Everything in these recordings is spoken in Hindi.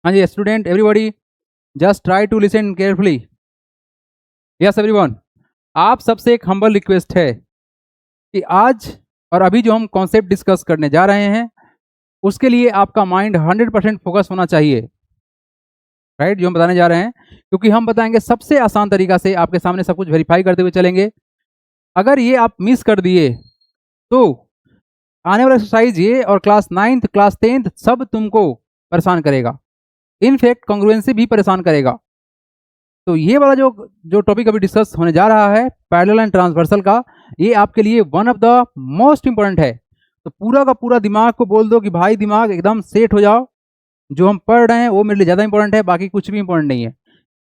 हाँ जी student everybody, just try to listen carefully. Yes everyone, आप सबसे एक हम्बल रिक्वेस्ट है कि आज और अभी जो हम कॉन्सेप्ट डिस्कस करने जा रहे हैं उसके लिए आपका माइंड 100% फोकस होना चाहिए। राइट, जो हम बताने जा रहे हैं, क्योंकि हम बताएंगे सबसे आसान तरीका से, आपके सामने सब कुछ वेरीफाई करते हुए चलेंगे। अगर ये आप मिस कर दिए तो आने वाला एक्सरसाइज ये और क्लास 9th क्लास 10th सब तुमको परेशान करेगा, इनफैक्ट कॉन्ग्रुएंसी भी परेशान करेगा। तो ये वाला जो जो टॉपिक अभी डिस्कस होने जा रहा है पैरेलल एंड ट्रांसवर्सल का, ये आपके लिए one of the most important है। तो पूरा का पूरा दिमाग को बोल दो कि भाई दिमाग एकदम सेट हो जाओ, जो हम पढ़ रहे हैं वो मेरे लिए ज़्यादा इंपॉर्टेंट है, बाकी कुछ भी इंपॉर्टेंट नहीं है।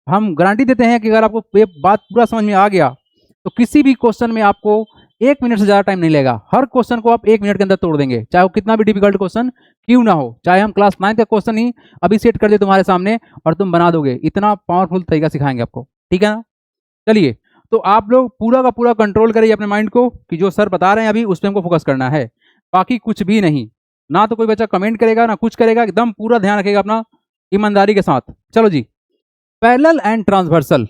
हम गारंटी देते हैं कि अगर आपको ये बात पूरा समझ में आ गया तो किसी भी क्वेश्चन में आपको 1 मिनट से ज़्यादा टाइम नहीं लगेगा। हर क्वेश्चन को आप 1 मिनट के अंदर तोड़ देंगे, चाहे वो कितना भी डिफिकल्ट क्वेश्चन क्यों ना हो, चाहे हम क्लास 9 का क्वेश्चन ही अभी सेट कर दे तुम्हारे सामने और तुम बना दोगे। इतना पावरफुल तरीका सिखाएंगे आपको, ठीक है ना। चलिए, तो आप लोग पूरा का पूरा कंट्रोल करिए अपने माइंड को कि जो सर बता रहे हैं अभी उस पर हमको फोकस करना है, बाकी कुछ भी नहीं। ना तो कोई बच्चा कमेंट करेगा ना कुछ करेगा, एकदम पूरा ध्यान रखेगा अपना ईमानदारी के साथ। चलो जी, parallel and transversal.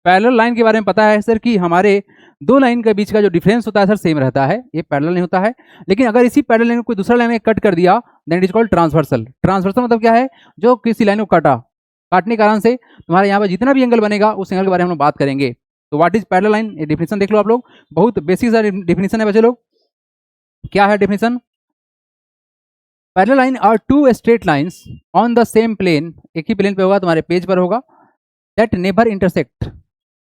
Parallel line के बारे में पता है सर कि हमारे दो लाइन के बीच का जो डिफरेंस होता है सर सेम रहता है, ये पैरेलल नहीं होता है। लेकिन अगर इसी पैरेलल लाइन को कोई दूसरा लाइन में कट कर दिया then it is called transversal. Transversal मतलब क्या है, जो किसी लाइन को काटा, काटने के कारण से तुम्हारे यहाँ पर जितना भी एंगल बनेगा उस एंगल के बारे में हम लोग बात करेंगे। तो व्हाट इज पैरेलल लाइन, ये डिफिनेशन देख लो आप लोग, बहुत बेसिक सा डिफिनेशन है बच्चे लोग। क्या है definition? Parallel line are two straight lines on the same plane, एक ही प्लेन पे होगा, तुम्हारे पेज पर होगा, that never intersect.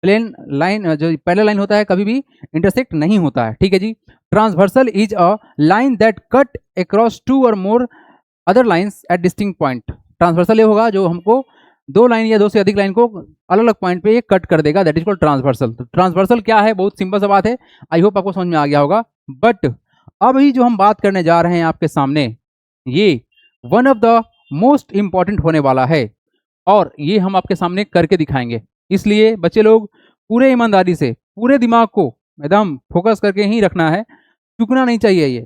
Plane line जो पैरेलल लाइन होता है कभी भी इंटरसेक्ट नहीं होता है, ठीक है जी। Transversal is a line that cut across two or more other lines at distinct point. Transversal ये होगा जो हमको दो लाइन या दो से अधिक लाइन को अलग अलग पॉइंट पे ये कट कर देगा, दैट इज कॉल्ड ट्रांसवर्सल। तो ट्रांसवर्सल क्या है, बहुत सिंपल सा बात है, आई होप आपको समझ में आ गया होगा। बट अभी जो हम बात करने जा रहे हैं आपके सामने, ये one of the most important होने वाला है और ये हम आपके सामने करके दिखाएंगे। इसलिए बच्चे लोग पूरे ईमानदारी से पूरे दिमाग को एकदम फोकस करके ही रखना है, चूकना नहीं चाहिए। ये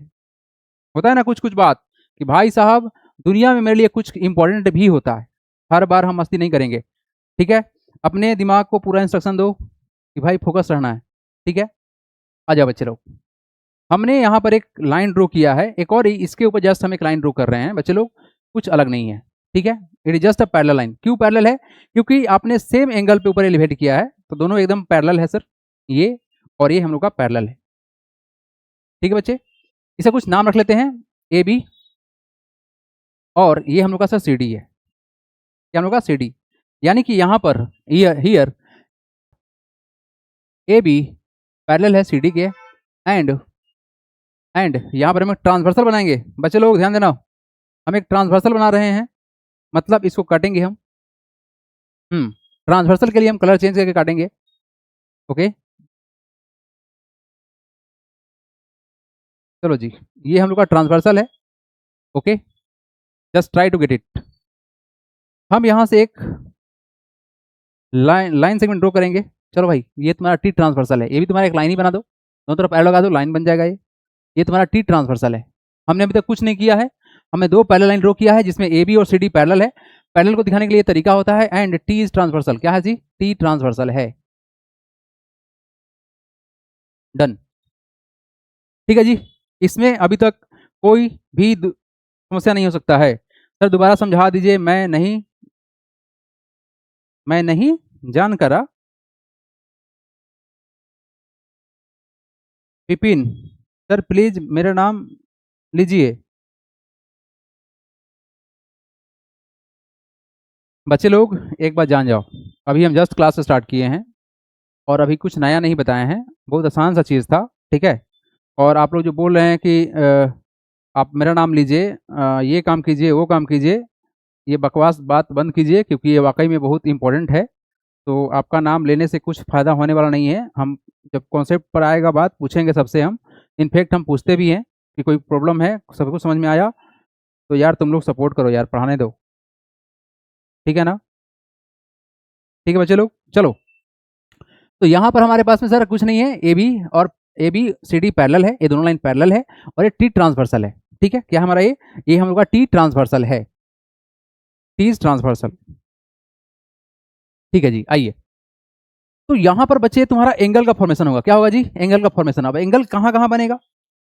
होता है ना कुछ कुछ बात कि भाई साहब दुनिया में मेरे लिए कुछ इंपॉर्टेंट भी होता है, हर बार हम मस्ती नहीं करेंगे, ठीक है। अपने दिमाग को पूरा इंस्ट्रक्शन दो कि भाई फोकस रहना है, ठीक है। आ जाओ बच्चे लोग, हमने यहाँ पर एक लाइन ड्रॉ किया है, एक और इसके ऊपर जस्ट हम एक लाइन ड्रॉ कर रहे हैं बच्चे लोग, कुछ अलग नहीं है, ठीक है। It is just a parallel line. क्यों पैरेलल है? क्योंकि आपने सेम एंगल पे ऊपर एलिवेट किया है, तो दोनों एकदम पैरेलल है सर, ये और ये हम लोग का पैरेलल है, ठीक है बच्चे। इसे कुछ नाम रख लेते हैं, ए बी, और ये हम लोग का सर सी डी है, क्या हम लोग का सी डी। यानी कि यहाँ पर हियर ए बी पैरेलल है सी डी के, एंड यहाँ पर हम ट्रांसवर्सल बनाएंगे। बच्चे लोग ध्यान देना, हम एक ट्रांसवर्सल बना रहे हैं, मतलब इसको काटेंगे हम। ट्रांसवर्सल के लिए हम कलर चेंज करके काटेंगे, ओके। चलो जी, ये हम लोग का ट्रांसवर्सल है, okay. Just try to get it. हम यहाँ से एक लाइन सेगमेंट ड्रॉ करेंगे। चलो भाई, ये तुम्हारा टी ट्रांसवर्सल है, ये भी तुम्हारा एक लाइन ही बना दो, दोनों तरफ एरो लगा दो, लाइन बन जाएगा। ये तुम्हारा टी ट्रांसवर्सल है। हमने अभी तक कुछ नहीं किया है, हमने दो पैरेलल लाइन ड्रॉ किया है जिसमें ए बी और सी डी पैरेलल है। पैरेलल को दिखाने के लिए तरीका होता है एंड टी इज ट्रांसवर्सल। क्या है जी? टी ट्रांसवर्सल है, डन, ठीक है जी। इसमें अभी तक कोई भी समस्या नहीं हो सकता है। सर दोबारा समझा दीजिए, मैं नहीं जान करा। विपिन सर प्लीज मेरा नाम लीजिए। बच्चे लोग एक बात जान जाओ, अभी हम जस्ट क्लास स्टार्ट किए हैं और अभी कुछ नया नहीं बताए हैं, बहुत आसान सा चीज़ था, ठीक है। और आप लोग जो बोल रहे हैं कि आप मेरा नाम लीजिए, ये काम कीजिए वो काम कीजिए, ये बकवास बात बंद कीजिए, क्योंकि ये वाकई में बहुत इंपॉर्टेंट है। तो आपका नाम लेने से कुछ फ़ायदा होने वाला नहीं है। हम जब कॉन्सेप्ट पर आएगा बात पूछेंगे सबसे, हम इनफैक्ट हम पूछते भी हैं कि कोई प्रॉब्लम है, सबको समझ में आया तो यार तुम लोग सपोर्ट करो यार, पढ़ाने दो, ठीक है ना। ठीक है बच्चे लोग, चलो। तो यहाँ पर हमारे पास में सर कुछ नहीं है, A B C D parallel है, ये दोनों लाइन पैरेलल है और ये टी ट्रांसवर्सल है, ठीक है। क्या हमारा ये हम लोग का टी ट्रांसवर्सल है। T is transversal. ठीक है जी, आइए। तो यहां पर बच्चे तुम्हारा एंगल का फॉर्मेशन होगा। क्या होगा जी? एंगल का फॉर्मेशन। अब एंगल कहां कहां बनेगा?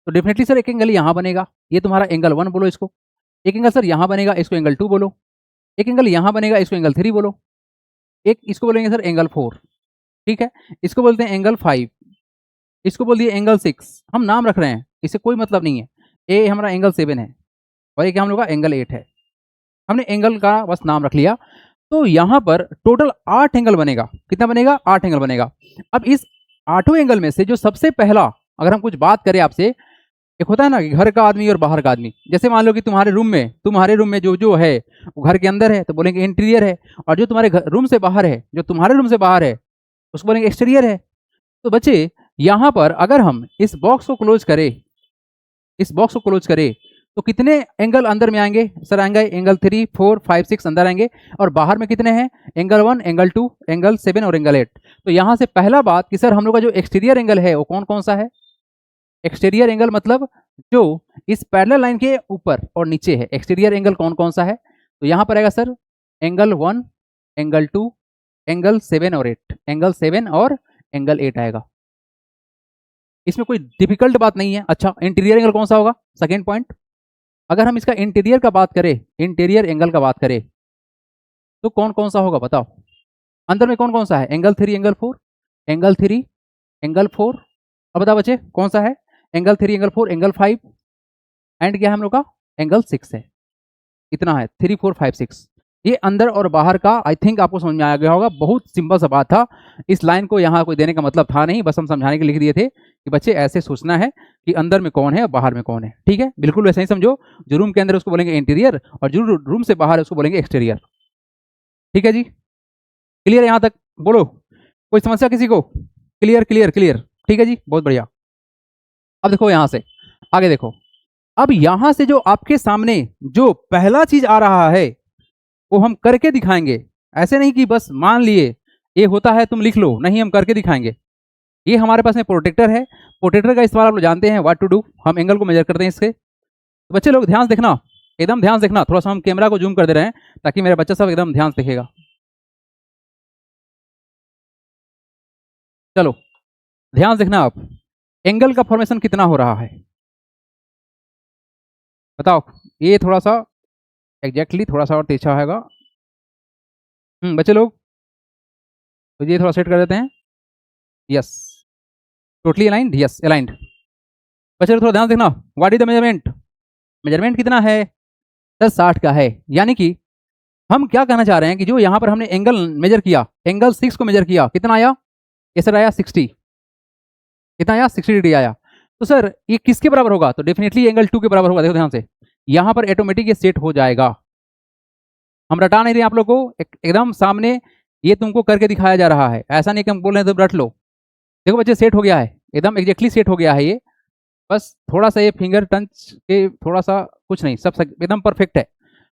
तो डेफिनेटली सर एक एंगल यहां बनेगा, ये तुम्हारा एंगल 1 बोलो इसको। एक एंगल सर यहां बनेगा, इसको एंगल 2 बोलो। एक एंगल यहां बनेगा, इसको एंगल 3 बोलो। एक इसको बोलेंगे सर एंगल 4। ठीक है, इसको बोलते हैं एंगल 5, इसको बोल दिए एंगल 6। हम नाम रख रहे हैं, इससे कोई मतलब नहीं है। ए हमारा एंगल 7 है और एक हम लोग का एंगल 8 है। हमने एंगल का बस नाम रख लिया। तो यहां पर टोटल 8 एंगल बनेगा। कितना बनेगा? 8 एंगल बनेगा। अब इस 8 एंगल में से जो सबसे पहला, अगर हम कुछ बात करें आपसे, एक होता है ना कि घर का आदमी और बाहर का आदमी। जैसे मान लो कि तुम्हारे रूम में जो जो है वो घर के अंदर है तो बोलेंगे इंटीरियर है, और जो तुम्हारे रूम से बाहर है, जो तुम्हारे रूम से बाहर है, उसको बोलेंगे एक्सटीरियर है। तो बच्चे यहां पर अगर हम इस बॉक्स को क्लोज करें, इस बॉक्स को क्लोज करें, तो कितने एंगल अंदर में आएंगे? सर आएंगे एंगल 3, 4, 5, 6 अंदर आएंगे। और बाहर में कितने हैं? एंगल 1, एंगल 2, एंगल 7 और एंगल 8। तो यहां से पहला बात कि सर हम लोग का जो एक्सटीरियर एंगल है वो कौन कौन सा है? एक्सटीरियर एंगल मतलब जो इस पैरेलल लाइन के ऊपर और नीचे है, एक्सटीरियर एंगल कौन कौन सा है? तो यहां पर आएगा सर एंगल 1, एंगल 2, एंगल 7 और 8, एंगल 7 और एंगल 8 आएगा। इसमें कोई डिफिकल्ट बात नहीं है। अच्छा, इंटीरियर एंगल कौन सा होगा? Second point. अगर हम इसका इंटीरियर का बात करें, इंटीरियर एंगल का बात करें, तो कौन कौन सा होगा बताओ? अंदर में कौन कौन सा है? Angle 3, angle 4, angle 3, angle 4। अब बताओ बच्चे कौन सा है? एंगल 3, एंगल 4, एंगल 5 एंड क्या है हम लोग का? एंगल 6 है। इतना है, 3, 4, 5, 6। ये अंदर और बाहर का आई थिंक आपको समझ में आ गया होगा। बहुत सिंपल सा बात था। इस लाइन को यहाँ कोई देने का मतलब था नहीं, बस हम समझाने के लिए लिख दिए थे कि बच्चे ऐसे सोचना है कि अंदर में कौन है और बाहर में कौन है। ठीक है, बिल्कुल वैसे ही समझो। जो रूम के अंदर उसको बोलेंगे इंटीरियर, और जो रूम से बाहर है उसको बोलेंगे एक्सटीरियर। ठीक है जी, क्लियर यहाँ तक? बोलो, कोई समस्या किसी को? Clear clear clear. ठीक है जी, बहुत बढ़िया। अब देखो यहां से आगे देखो। अब यहां से जो आपके सामने जो पहला चीज आ रहा है वो हम करके दिखाएंगे। ऐसे नहीं कि बस मान लिए ये होता है तुम लिख लो, नहीं, हम करके दिखाएंगे। ये हमारे पास में प्रोटेक्टर है। प्रोटेक्टर का इस्तेमाल आप लोग जानते हैं, व्हाट टू डू। हम एंगल को मेजर करते हैं इसके। तो बच्चे लोग ध्यान से देखना, एकदम ध्यान से देखना। थोड़ा सा हम कैमरा को जूम कर दे रहे हैं ताकि मेरा बच्चा सब एकदम ध्यान से देखेगा। चलो ध्यान से देखना आप, एंगल का फॉर्मेशन कितना हो रहा है बताओ। ये थोड़ा सा एग्जैक्टली थोड़ा सा और तिरछा होगा। बच्चे लोग, तो ये थोड़ा सेट कर देते हैं। Yes, totally aligned. Yes, aligned. बच्चे लोग थोड़ा ध्यान देखना, what is the measurement? Measurement कितना है? 1060 का है। यानी कि हम क्या कहना चाह रहे हैं कि जो यहाँ पर हमने एंगल मेजर किया, एंगल 6 को मेजर किया, कितना आया? ये सर आया 60। कितना आया? 60 डिग्री आया। तो सर ये किसके बराबर होगा? तो डेफिनेटली एंगल 2 के बराबर होगा। देखो ध्यान से, यहाँ पर ऑटोमेटिक ये सेट हो जाएगा। हम रटा नहीं रहे आप लोग को, एकदम सामने ये तुमको करके दिखाया जा रहा है। ऐसा नहीं कि हम बोल रहे हैं तुम रट लो। देखो बच्चे सेट हो गया है, एकदम एग्जैक्टली सेट हो गया है ये। बस थोड़ा सा ये फिंगर टच के थोड़ा सा, कुछ नहीं, सब एकदम परफेक्ट है।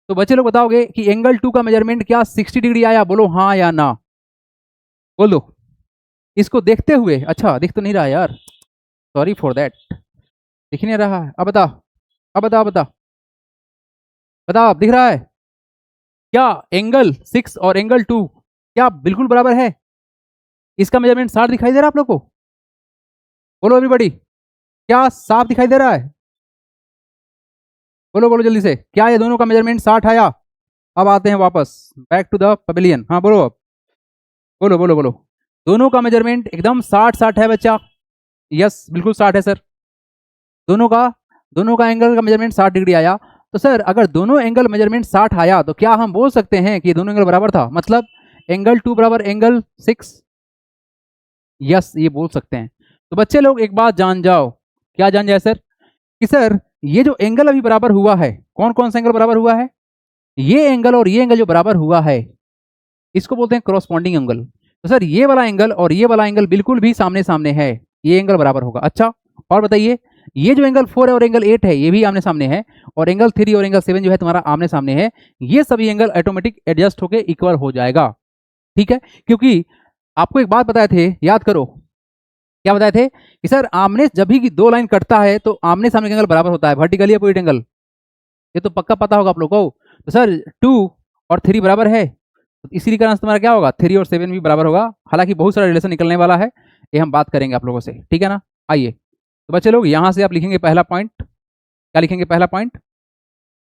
तो बच्चे लोग बताओगे कि एंगल 2 का मेजरमेंट क्या 60 डिग्री आया? बोलो हाँ या ना, बोल दो। इसको देखते हुए, अच्छा दिख तो नहीं रहा यार, सॉरी फॉर दैट, दिख नहीं रहा है। अब बता, अब बता, बता बता, अब दिख रहा है क्या? एंगल 6 और एंगल 2 क्या बिल्कुल बराबर है? इसका मेजरमेंट 60 दिखाई दे रहा है आप लोग को? बोलो एवरीबॉडी, क्या साफ दिखाई दे रहा है? बोलो बोलो जल्दी से, क्या ये दोनों का मेजरमेंट 60 आया? अब आते हैं वापस बैक टू द पवेलियन। हाँ बोलो, अब बोलो बोलो बोलो। दोनों का मेजरमेंट एकदम 60-60 है बच्चा। यस बिल्कुल 60 है सर। दोनों का एंगल का मेजरमेंट 60 डिग्री आया। तो सर अगर दोनों एंगल मेजरमेंट 60 आया तो क्या हम बोल सकते हैं कि दोनों एंगल बराबर था? मतलब एंगल 2 बराबर एंगल 6। यस, ये बोल सकते हैं। तो बच्चे लोग एक बात जान जाओ, क्या जान जाए सर? कि सर ये जो एंगल अभी बराबर हुआ है, कौन कौन सा एंगल बराबर हुआ है? ये एंगल और ये एंगल जो बराबर हुआ है इसको बोलते हैं क्रॉसपॉन्डिंग एंगल। तो सर ये वाला एंगल और ये वाला एंगल बिल्कुल भी सामने सामने है, ये एंगल बराबर होगा। अच्छा और बताइए, ये जो एंगल 4 है और एंगल 8 है ये भी आमने सामने है, और एंगल 3 और एंगल 7 जो है तुम्हारा आमने सामने है। ये सभी एंगल ऑटोमेटिक एडजस्ट होकर इक्वल हो जाएगा। ठीक है, क्योंकि आपको एक बात बताए थे, याद करो, क्या बताए थे कि सर आमने जब भी दो लाइन कटता है तो आमने सामने का एंगल बराबर होता है, वर्टिकल या पॉइंट एंगल। ये तो पक्का पता होगा आप लोगों को। तो सर 2 और 3 बराबर है, तो इसी कारण तुम्हारा क्या होगा, 3 और 7 भी बराबर होगा। हालांकि बहुत सारा रिलेशन निकलने वाला है, ये हम बात करेंगे आप लोगों से, ठीक है ना। आइए तो बच्चे लोग यहाँ से आप लिखेंगे पहला पॉइंट, क्या लिखेंगे पहला पॉइंट,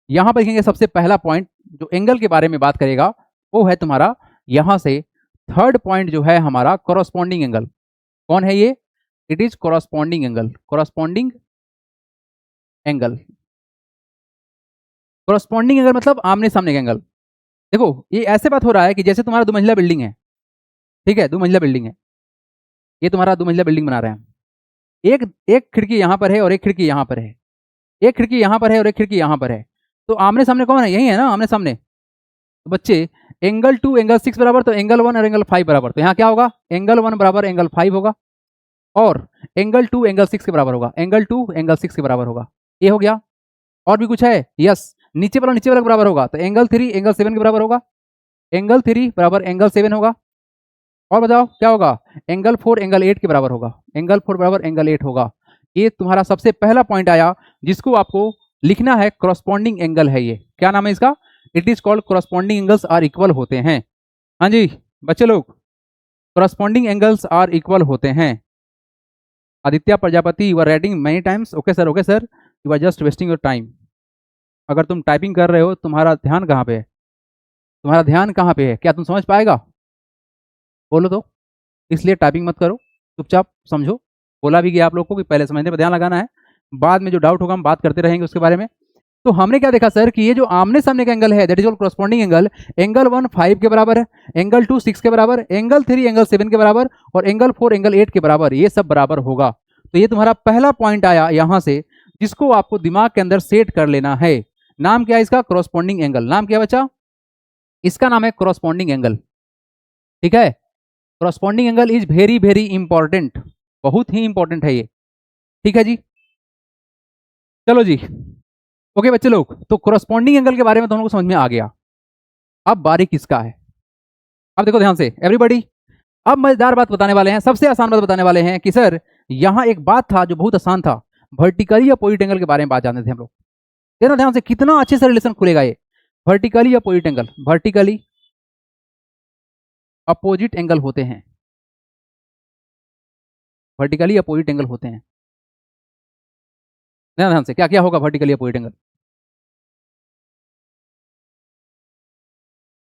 यहाँ पर लिखेंगे सबसे पहला पॉइंट जो एंगल के बारे में बात करेगा वो है तुम्हारा यहाँ से थर्ड पॉइंट जो है हमारा कॉरस्पॉन्डिंग एंगल। कौन है ये, it is corresponding angle, corresponding angle. Corresponding angle मतलब आमने सामने का एंगल। देखो ये ऐसे बात हो रहा है कि जैसे तुम्हारा 2 मंजिला बिल्डिंग है, ठीक है, 2 मंजिला बिल्डिंग है, ये तुम्हारा 2 मंजिला बिल्डिंग बना रहे हैं, एक एक खिड़की यहाँ पर है और एक खिड़की यहाँ पर है, एक खिड़की यहाँ पर है और एक खिड़की यहाँ पर है, तो आमने सामने कौन है, यही है ना आमने सामने। तो बच्चे एंगल 2 एंगल 6 बराबर, तो एंगल 1 और एंगल 5 बराबर, तो यहाँ क्या होगा, एंगल 1 बराबर एंगल 5 होगा और एंगल 2 एंगल 6 के बराबर होगा, एंगल 2 एंगल 6 के बराबर होगा। ये हो गया। और भी कुछ है, यस, नीचे वाला के बराबर होगा, तो एंगल 3 एंगल 7 के बराबर होगा, एंगल 3 बराबर एंगल 7 होगा। और बताओ क्या होगा, एंगल 4 एंगल 8 के बराबर होगा, एंगल 4 बराबर एंगल 8 होगा। ये तुम्हारा सबसे पहला पॉइंट आया जिसको आपको लिखना है, कॉरस्पॉन्डिंग एंगल है ये, क्या नाम है इसका, it is called corresponding angles are equal होते हैं। हाँ जी बच्चे लोग, कॉरस्पॉन्डिंग एंगल्स आर इक्वल होते हैं। Aditya Prajapati you are writing many times, okay sir, okay sir, you are just wasting your time. अगर तुम टाइपिंग कर रहे हो तुम्हारा ध्यान कहाँ पे है, तुम्हारा ध्यान कहाँ पे है, क्या तुम समझ पाएगा, बोलो तो। इसलिए टाइपिंग मत करो, चुपचाप समझो। बोला भी गया आप लोग को कि पहले समझने पर ध्यान लगाना है, बाद में जो डाउट होगा हम बात करते रहेंगे उसके बारे में। तो हमने क्या देखा सर कि ये जो आमने सामने का एंगल है that is all corresponding angle, angle 1 5 के बराबर है, एंगल 2 6 के बराबर, एंगल 3 एंगल 7 के बराबर और एंगल 4 एंगल 8 के बराबर, ये सब बराबर होगा। तो ये तुम्हारा पहला पॉइंट आया यहां से जिसको आपको दिमाग के अंदर सेट कर लेना है। नाम क्या है इसका, कॉरस्पॉन्डिंग एंगल। नाम क्या बच्चा, इसका नाम है कॉरस्पॉन्डिंग एंगल, ठीक है। Corresponding angle is very very important, बहुत ही इंपॉर्टेंट है ये, ठीक है जी। चलो जी, ओके बच्चे लोग, तो कॉरस्पॉन्डिंग एंगल के बारे में दोनों को समझ में आ गया। अब बारी किसका है, अब देखो ध्यान से एवरीबॉडी, अब मजेदार बात बताने वाले हैं, सबसे आसान बात बताने वाले हैं कि सर यहां एक बात था जो बहुत आसान था, वर्टिकली अपोजिट एंगल के बारे में बात जानते थे हम लोग। देखना ध्यान से कितना अच्छे से रिलेशन खुलेगा ये, vertically opposite angle, vertically opposite angle होते हैं, वर्टिकली अपोजिट एंगल होते हैं। ध्यान से क्या क्या होगा vertically opposite angle,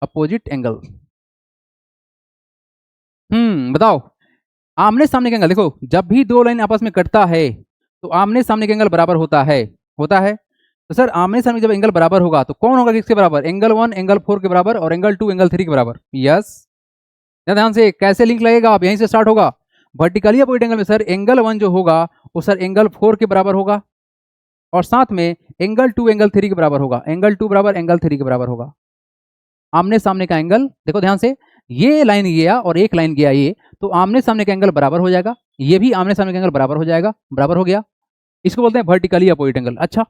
opposite angle, बताओ। आमने सामने का एंगल देखो, जब भी दो लाइन आपस में कटता है तो आमने सामने का एंगल बराबर होता है, होता है। तो सर आमने सामने जब एंगल बराबर होगा तो कौन होगा किसके बराबर, एंगल 1 एंगल 4 के बराबर और एंगल 2 एंगल 3 के बराबर। यस, ध्यान से कैसे लिंक लगेगा, आप यहीं से स्टार्ट होगा। वर्टिकली अपोजिट एंगल में सर एंगल 1 जो होगा वो सर एंगल 4 के बराबर होगा और साथ में एंगल 2 एंगल 3 के बराबर होगा, एंगल 2 बराबर एंगल 3 के बराबर होगा। आमने सामने का एंगल देखो ध्यान से, ये लाइन गया और एक लाइन गया ये, तो आमने सामने का एंगल बराबर हो जाएगा, ये भी आमने सामने का एंगल बराबर हो जाएगा, बराबर हो गया। इसको बोलते हैं वर्टिकली अपोजिट एंगल। अच्छा,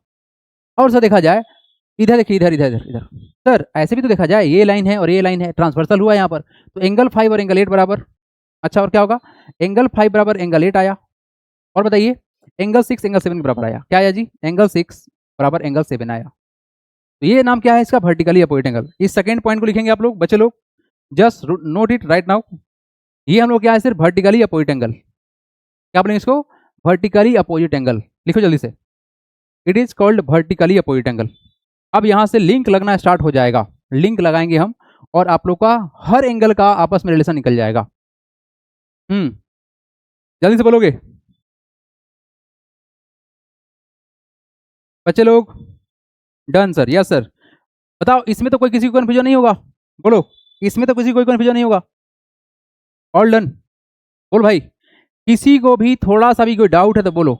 और सर देखा जाए, इधर देखिए, इधर इधर इधर इधर, सर ऐसे भी तो देखा जाए, ये लाइन है और ये लाइन है, ट्रांसवर्सल हुआ यहाँ पर, तो एंगल 5 और एंगल 8 बराबर। अच्छा, और क्या होगा, एंगल 5 बराबर एंगल 8 आया। और बताइए एंगल 6 एंगल 7 के बराबर आया, क्या आया जी, एंगल 6 बराबर एंगल 7 आया। तो ये नाम क्या है इसका, वर्टिकली अपोजिट एंगल। इस सेकंड पॉइंट को लिखेंगे आप लोग बच्चे लोग, just note it right now. ये हम लोग क्या है, सिर्फ वर्टिकली अपोजिट एंगल, क्या बोलेंगे इसको, वर्टिकली अपोजिट एंगल, लिखो जल्दी से, it is called vertically opposite angle. अब यहां से लिंक लगना स्टार्ट हो जाएगा, लिंक लगाएंगे हम और आप लोग का हर एंगल का आपस में रिलेशन निकल जाएगा। जल्दी से बोलोगे बच्चे लोग, डन सर, यस सर। बताओ इसमें तो कोई किसी को कन्फ्यूजन नहीं होगा, बोलो, इसमें तो किसी को कोई कन्फ्यूजन नहीं होगा, ऑल डन, बोल भाई। किसी को भी थोड़ा सा भी कोई डाउट है तो बोलो,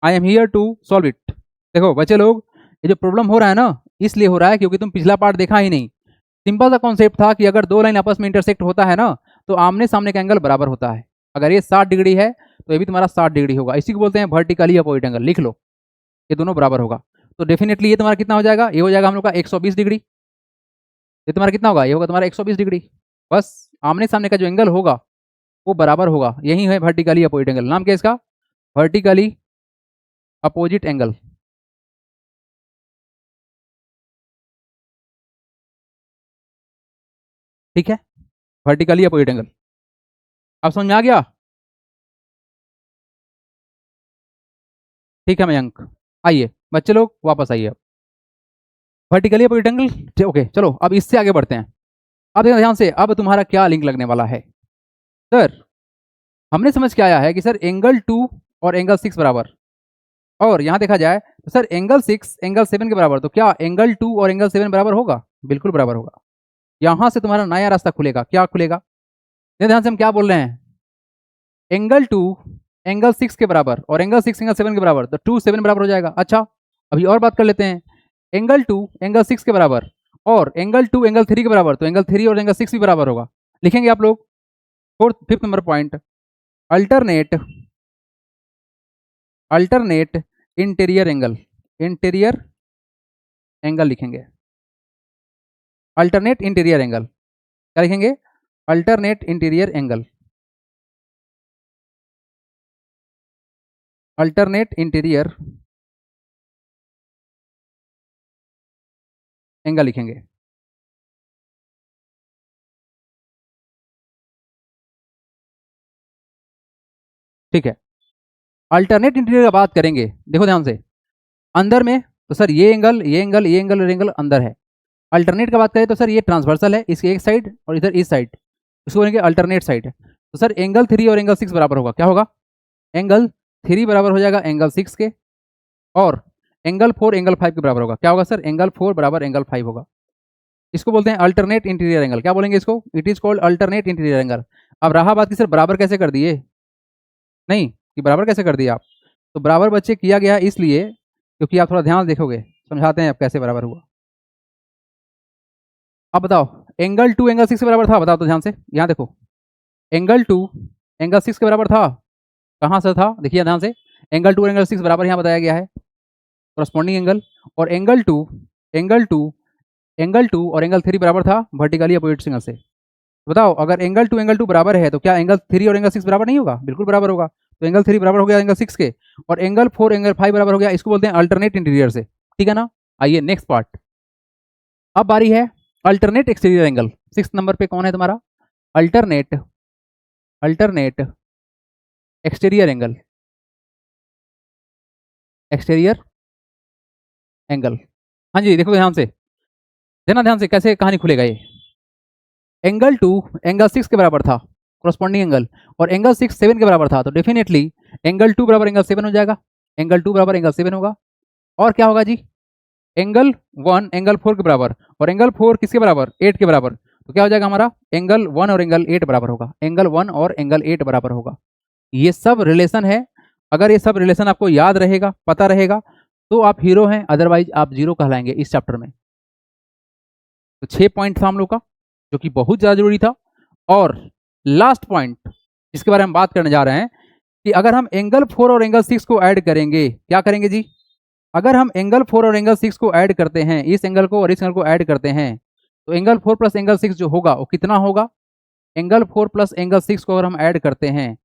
I am here to solve it. देखो बच्चे लोग, ये जो प्रॉब्लम हो रहा है ना, इसलिए हो रहा है क्योंकि तुम पिछला पार्ट देखा ही नहीं। सिंपल सा कॉन्सेप्ट था कि अगर दो लाइन आपस में इंटरसेक्ट होता है ना तो आमने सामने का एंगल बराबर होता है। अगर ये 60 डिग्री है तो ये भी तुम्हारा 60 डिग्री होगा, इसी को बोलते हैं वर्टिकली अपोजिट एंगल, लिख लो, ये दोनों बराबर होगा। तो डेफिनेटली ये तुम्हारा कितना हो जाएगा, ये हो जाएगा हम लोग का 120 डिग्री। ये तुम्हारा कितना होगा, ये होगा तुम्हारा 120 डिग्री। बस आमने सामने का जो एंगल होगा वो बराबर होगा, यही है वर्टिकली अपोजिट एंगल। नाम क्या है इसका, वर्टिकली अपोजिट एंगल। ठीक है, वर्टिकली अपोजिट एंगल। अब समझ में आ गया? ठीक है मयंक, आइए बच्चे लोग वापस आइए। अब वर्टिकली अपोजिट एंगल, ओके चलो अब इससे आगे बढ़ते हैं। अब देखो ध्यान से, अब तुम्हारा क्या लिंक लगने वाला है। सर हमने समझ के आया है कि सर एंगल 2 और एंगल 6 बराबर, और यहां देखा जाए तो सर एंगल 6 एंगल 7 के बराबर, तो क्या एंगल 2 और एंगल 7 बराबर होगा? बिल्कुल बराबर होगा। यहां से तुम्हारा नया रास्ता खुलेगा। क्या खुलेगा? ध्यान से हम क्या बोल रहे हैं, एंगल 2 एंगल 6 के बराबर और एंगल 6 एंगल 7 के बराबर, तो 2 7 बराबर हो जाएगा। अच्छा अभी और बात कर लेते हैं, एंगल 2 एंगल 6 के बराबर और एंगल 2 एंगल 3 के बराबर, तो एंगल 3 और एंगल 6 भी बराबर होगा। लिखेंगे आप लोग fourth fifth number point, alternate alternate interior angle, interior angle लिखेंगे। अल्टरनेट इंटीरियर एंगल क्या लिखेंगे? Alternate interior angle, alternate interior angle लिखेंगे। ठीक है, अल्टरनेट इंटीरियर का बात करेंगे, देखो ध्यान से, अंदर में तो सर ये एंगल ये एंगल ये एंगल और एंगल अंदर है। अल्टरनेट का बात करें तो सर ये ट्रांसवर्सल है, इसकी एक साइड और इधर इस साइड, इसको बोलेंगे अल्टरनेट साइड। तो सर एंगल 3 और एंगल 6 बराबर होगा, क्या होगा? एंगल 3 बराबर हो जाएगा एंगल 6 के, और एंगल 4 एंगल 5 के बराबर होगा। क्या होगा सर? एंगल 4 बराबर एंगल 5 होगा। इसको बोलते हैं अल्टरनेट इंटीरियर एंगल। क्या बोलेंगे इसको? It is called alternate interior angle. अब रहा बात कि सर बराबर कैसे कर दिए, नहीं कि बराबर कैसे कर दिए आप, तो बराबर बच्चे किया गया इसलिए क्योंकि आप थोड़ा ध्यान देखोगे, समझाते हैं अब कैसे बराबर हुआ। अब बताओ, एंगल 2 एंगल 6 के बराबर था, बताओ तो ध्यान से, यहाँ देखो, एंगल 2 एंगल 6 के बराबर था। कहाँ से था? देखिए ध्यान से, एंगल 2 एंगल 6 बराबर यहाँ बताया गया है, करस्पॉन्डिंग एंगल। और एंगल 2 एंगल 2 एंगल 2 और एंगल 3 बराबर था वर्टिकली अपोजिट एंगल से। बताओ अगर एंगल 2 बराबर है तो क्या एंगल 3 और एंगल 6 बराबर नहीं होगा? बिल्कुल बराबर होगा। तो एंगल 3 बराबर हो गया एंगल 6 के, और एंगल 4 एंगल 5 बराबर हो गया, इसको बोलते हैं अल्टरनेट इंटीरियर से। ठीक है ना? आइए नेक्स्ट पार्ट, अब बारी है अल्टरनेट एक्सटीरियर एंगल। 6 नंबर पे कौन है तुम्हारा? Alternate alternate exterior angle, exterior angle. हाँ जी देखो ध्यान से, देना ध्यान से कैसे कहानी खुलेगा ये। एंगल 2 एंगल 6 के बराबर था, कोरस्पॉन्डिंग एंगल, और एंगल 6 7 के बराबर था, तो डेफिनेटली एंगल 2 बराबर एंगल 7 हो जाएगा। एंगल 2 बराबर एंगल 7 होगा। और क्या होगा जी? एंगल 1 एंगल 4 के बराबर, और एंगल 4 किसके बराबर? 8 के बराबर, तो क्या हो जाएगा हमारा? एंगल 1 और एंगल 8 बराबर होगा। एंगल 1 और एंगल 8 बराबर होगा। ये सब रिलेशन है। अगर ये सब रिलेशन आपको याद रहेगा, पता रहेगा, तो आप हीरो हैं, अदरवाइज आप जीरो कहलाएंगे इस चैप्टर में। तो 6 पॉइंट था हम लोग का, जो कि बहुत ज़्यादा जरूरी था। और लास्ट पॉइंट जिसके बारे में बात करने जा रहे हैं कि अगर हम एंगल 4 और एंगल 6 को ऐड करेंगे, क्या करेंगे जी? अगर हम एंगल 4 और एंगल 6 को ऐड करते हैं, इस एंगल को और इस एंगल को ऐड करते हैं, तो एंगल 4 प्लस एंगल 6 जो होगा वो कितना होगा? एंगल 4 प्लस एंगल 6 को अगर हम ऐड करते हैं